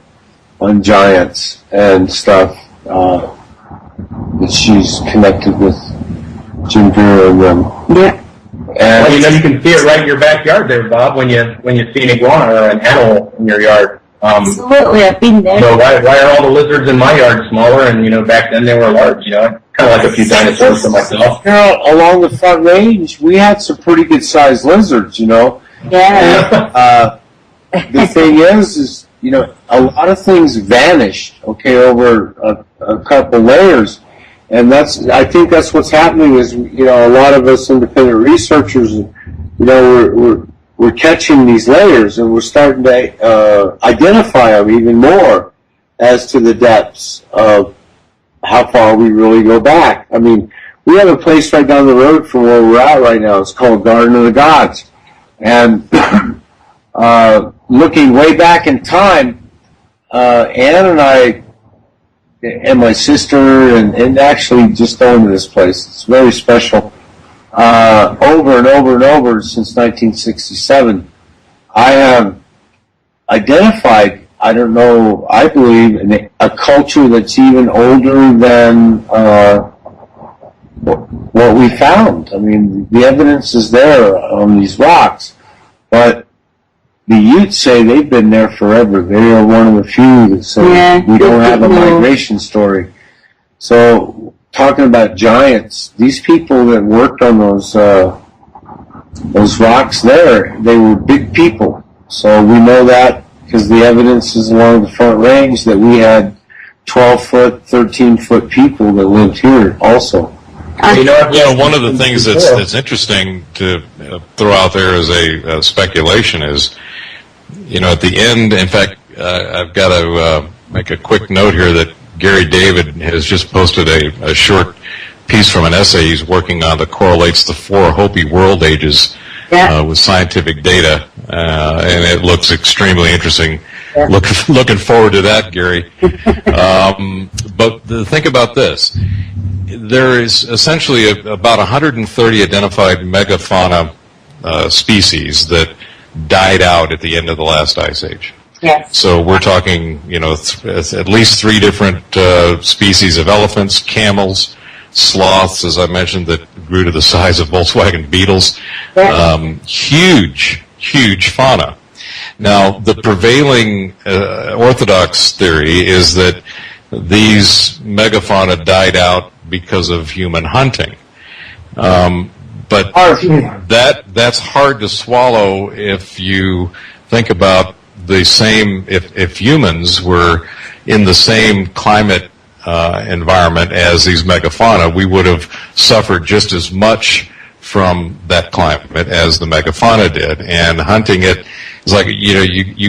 on giants and stuff that she's connected with Jim Vera and them. Yeah. And you can see it right in your backyard there, Bob, when you see an iguana or an animal in your yard. Absolutely, I've been there. Why are all the lizards in my yard smaller? And back then they were large. It Kind of like a few dinosaurs for myself. Along the Front Range, we had some pretty good sized lizards, Yeah. The thing is, a lot of things vanished, over a couple layers. And I think that's what's happening is, a lot of us independent researchers, we're catching these layers and we're starting to identify them even more as to the depths of how far we really go back. I mean, we have a place right down the road from where we're at right now. It's called Garden of the Gods. And looking way back in time, Ann and I and my sister and actually just going to this place, it's very special, over and over and over since 1967, I have identified, I believe, a culture that's even older than what we found. I mean, the evidence is there on these rocks, but the Utes say they've been there forever. They are one of the few that say we don't have a migration story. So, talking about giants, these people that worked on those rocks there, they were big people. So we know that because the evidence is along the Front Range that we had 12-foot, 13-foot people that lived here also. One of the things that's interesting to throw out there as a speculation is, at the end, in fact, I've got to make a quick note here that Gary David has just posted a short piece from an essay he's working on that correlates the 4 Hopi world ages with scientific data, and it looks extremely interesting. Yeah. Looking forward to that, Gary. But think about this. There is essentially about 130 identified megafauna species that died out at the end of the last ice age. Yes. So we're talking, at least 3 different species of elephants, camels, sloths, as I mentioned, that grew to the size of Volkswagen Beetles. Huge fauna. Now, the prevailing orthodox theory is that these megafauna died out because of human hunting. But that's hard to swallow if you think about the same, if humans were in the same climate environment as these megafauna, we would have suffered just as much from that climate as the megafauna did. And hunting it is like,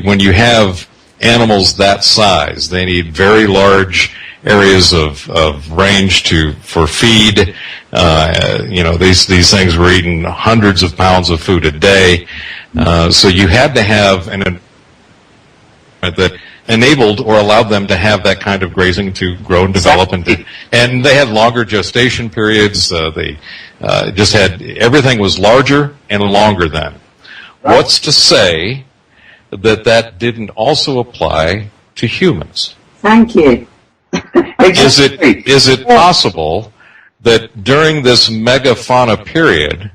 when you have animals that size, they need very large areas of range for feed. These things were eating hundreds of pounds of food a day. So you had to have an environment that enabled or allowed them to have that kind of grazing to grow and develop. And they had longer gestation periods. They just had, everything was larger and longer then. Right. What's to say that didn't also apply to humans? Thank you. Is it possible that during this megafauna period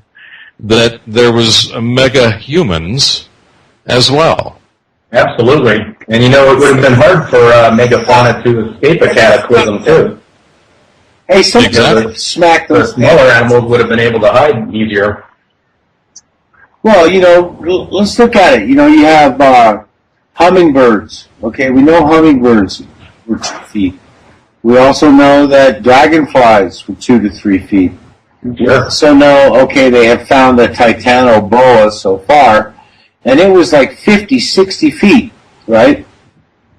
that there was mega humans as well? Absolutely. And it would have been hard for megafauna to escape a cataclysm too. Hey, exactly. Smack those smaller animals would have been able to hide easier. Well, let's look at it. You have hummingbirds. Okay, we know hummingbirds were 2 feet. We also know that dragonflies were 2 to 3 feet. We also know, they have found the titanoboa so far, and it was like 50, 60 feet, right?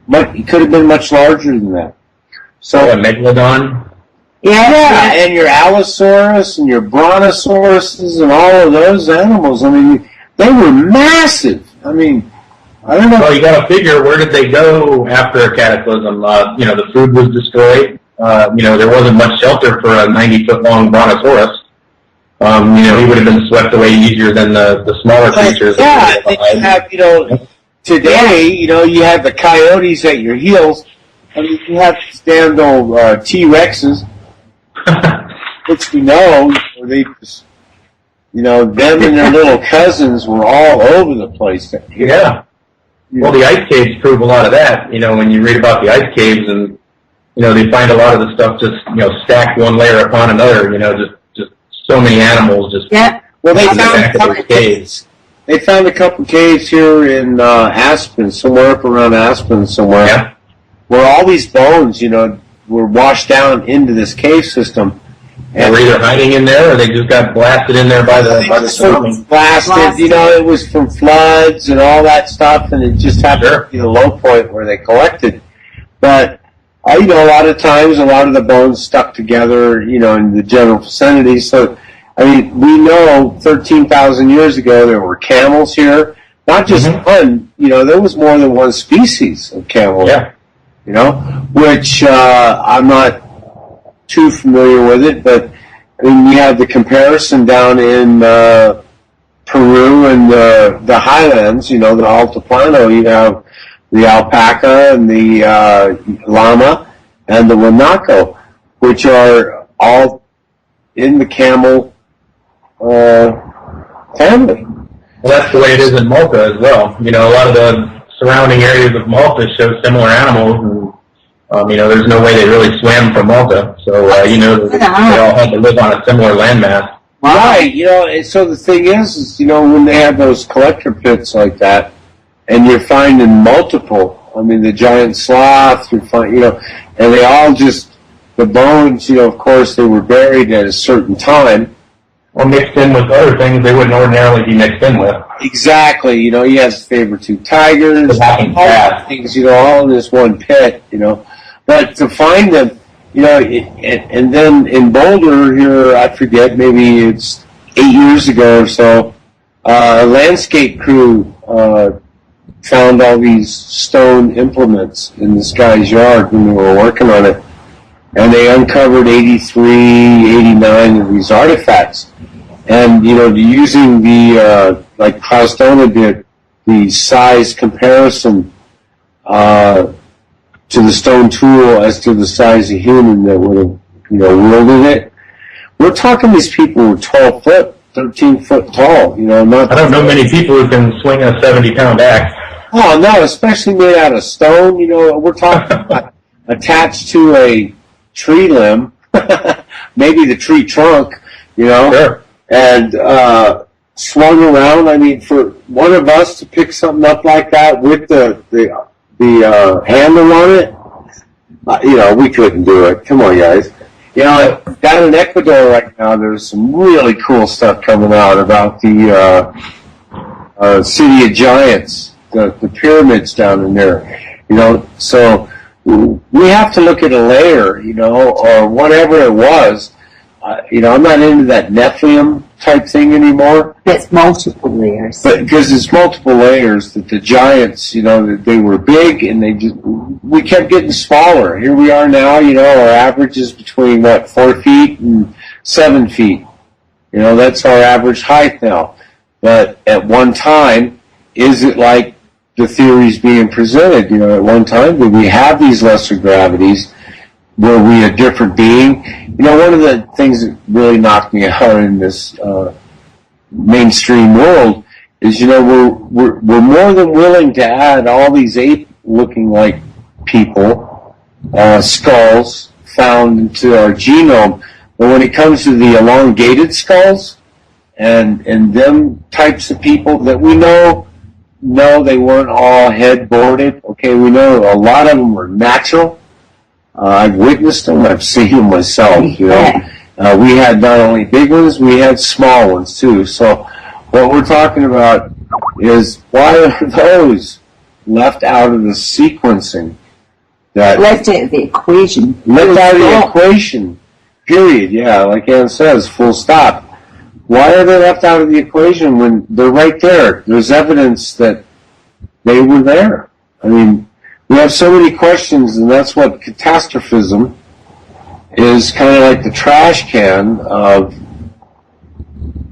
But it could have been much larger than that. So a megalodon? Yeah, and your Allosaurus and your Brontosauruses and all of those animals, they were massive. I don't know. Well, you got to figure, where did they go after a cataclysm? The food was destroyed. There wasn't much shelter for a 90-foot-long Brontosaurus. He would have been swept away easier than the smaller creatures. Yeah, you have, today, you have the coyotes at your heels. You have these damn old T-Rexes, which we know, they just, them and their little cousins were all over the place. Yeah. Well, the ice caves prove a lot of that. When you read about the ice caves and they find a lot of the stuff just, stacked one layer upon another, just so many animals just. Yeah. Well, they on the found back a of couple those caves. They found a couple caves here in Aspen, somewhere up around Aspen somewhere, Yeah. where all these bones, were washed down into this cave system. They were either hiding in there or they just got blasted in there by the tsunami. Blasted, it was from floods and all that stuff, and it just happened to be the low point where they collected. But, a lot of times, a lot of the bones stuck together, in the general vicinity. So, we know 13,000 years ago there were camels here. Not just one, there was more than one species of camel. Yeah. Which I'm not too familiar with it, but you have the comparison down in Peru and the highlands, the Altiplano. You have the alpaca and the llama and the guanaco, which are all in the camel family. Well, that's the way it is in Malta as well. A lot of the surrounding areas of Malta show similar animals, and there's no way they really swam from Malta. So they all had to live on a similar landmass. Right. So the thing is, when they have those collector pits like that, and you're finding multiple. The giant sloth, you find, and they all just the bones. Of course, they were buried at a certain time. Or mixed in with other things they wouldn't ordinarily be mixed in with. Exactly. He has saber-tooth tigers, all things, all in this one pit, But to find them, and then in Boulder here, I forget, maybe it's 8 years ago or so, a landscape crew found all these stone implements in this guy's yard when they were working on it. And they uncovered 83, 89 of these artifacts. And, using the, like Klaus-Dona did, the size comparison to the stone tool as to the size of human that would have, wielded it. We're talking these people were 12 foot, 13 foot tall, not... I don't know many people who can swing a 70-pound axe. Oh, no, especially made out of stone, we're talking about attached to a tree limb, maybe the tree trunk, Sure. and swung around. For one of us to pick something up like that with the handle on it, we couldn't do it. Come on, guys. Down in Ecuador right now, there's some really cool stuff coming out about the City of Giants, the pyramids down in there. So we have to look at a layer, or whatever it was. I'm not into that Nephilim type thing anymore. It's multiple layers. But because it's multiple layers, that the giants, they were big and we kept getting smaller. Here we are now, our average is between 4 feet and 7 feet. That's our average height now. But at one time, is it like the theories being presented? At one time, did we have these lesser gravities? Were we a different being? One of the things that really knocked me out in this mainstream world is, we're more than willing to add all these ape-looking like people, skulls found into our genome. But when it comes to the elongated skulls and them types of people that we know, no, they weren't all head-boarded. Okay, we know a lot of them were natural. I've witnessed them. I've seen them myself. We had not only big ones, we had small ones too. So what we're talking about is why are those left out of the sequencing? That Left out of the equation. Left out of the equation. Period. Yeah, like Ann says, full stop. Why are they left out of the equation when they're right there? There's evidence that they were there. We have so many questions, and that's what catastrophism is, kind of like the trash can of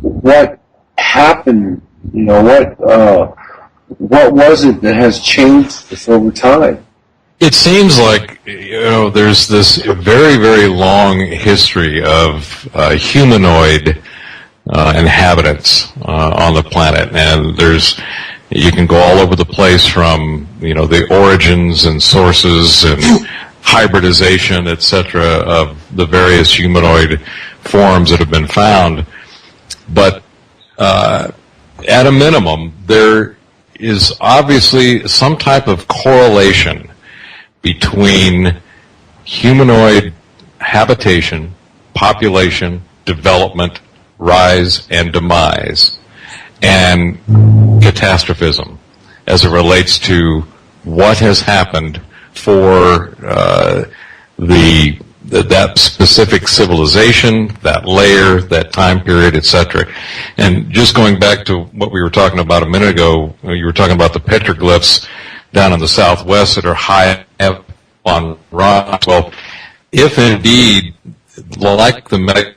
what happened, what was it that has changed this over time? It seems like, there's this very, very long history of humanoid inhabitants on the planet, and you can go all over the place from, the origins and sources and hybridization, etc., of the various humanoid forms that have been found. But at a minimum, there is obviously some type of correlation between humanoid habitation, population, development, rise and demise, and catastrophism as it relates to what has happened for that specific civilization, that layer, that time period, etc. And just going back to what we were talking about a minute ago, you were talking about the petroglyphs down in the southwest that are high up on rocks. Well, if indeed, like the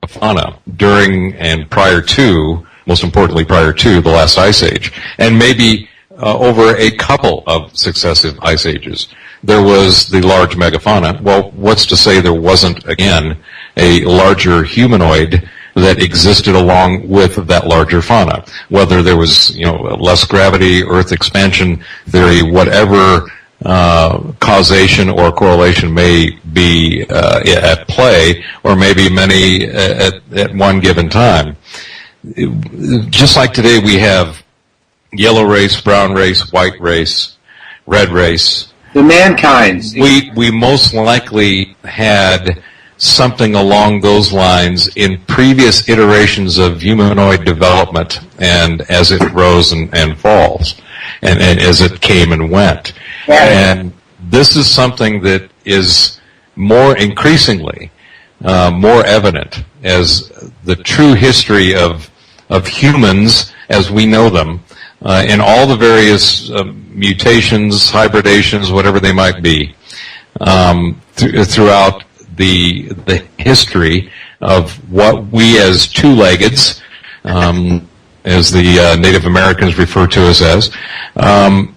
megafauna during and prior to, most importantly prior to the last ice age, and maybe over a couple of successive ice ages, there was the large megafauna. Well, what's to say there wasn't, again, a larger humanoid that existed along with that larger fauna? Whether there was, less gravity, Earth expansion theory, whatever causation or correlation may be at play, or maybe many at one given time. Just like today we have yellow race, brown race, white race, red race. The mankind's. We most likely had something along those lines in previous iterations of humanoid development, and as it rose and falls, and as it came and went. And this is something that is more increasingly more evident as the true history of humans as we know them, in all the various mutations, hybridations, whatever they might be, throughout the history of what we as two-leggeds, as the Native Americans refer to us as, how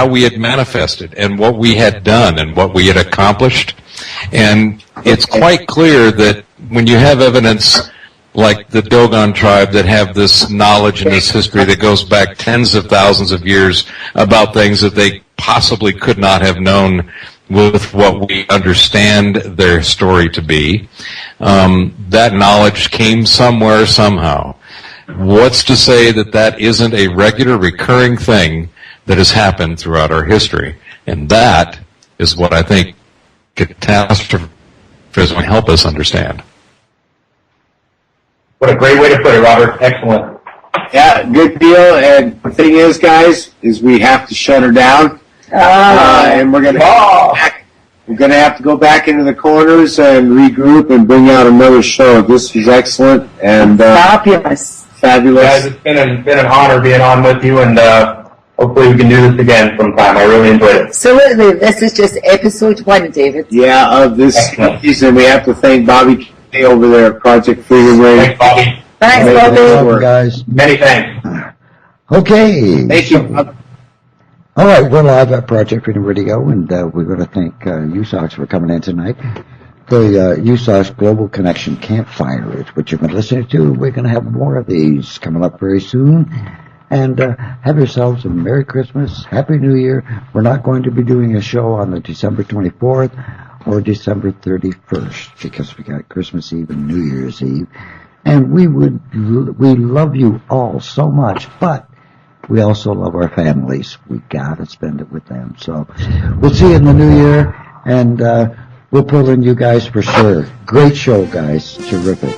we had manifested and what we had done and what we had accomplished. And it's quite clear that when you have evidence like the Dogon tribe that have this knowledge and this history that goes back tens of thousands of years about things that they possibly could not have known with what we understand their story to be, that knowledge came somewhere, somehow. What's to say that that isn't a regular, recurring thing that has happened throughout our history? And that is what I think catastrophism will help us understand. What a great way to put it, Robert. Excellent. Yeah, good deal. And the thing is, guys, is we have to shut her down. And we're gonna have to go back into the corners and regroup and bring out another show. This was excellent and fabulous. Guys, it's been an honor being on with you, and hopefully we can do this again sometime. I really enjoyed it. Absolutely. This is just episode 1, David. Yeah, of this season. We have to thank Bobby K over there at Project Freedom Radio. Thanks, Bobby. Thanks, Bobby. Welcome, guys. Many thanks. Okay. Thank you. All right, we're live at Project Freedom Radio, and we're going to thank USOKS for coming in tonight. The USOKS Global Connection Campfire is what you've been listening to. We're going to have more of these coming up very soon. And have yourselves a Merry Christmas, Happy New Year. We're not going to be doing a show on the December 24th or December 31st because we got Christmas Eve and New Year's Eve. And we love you all so much, but we also love our families. We gotta spend it with them. So we'll see you in the new year, and we'll pull in you guys for sure. Great show, guys. Terrific.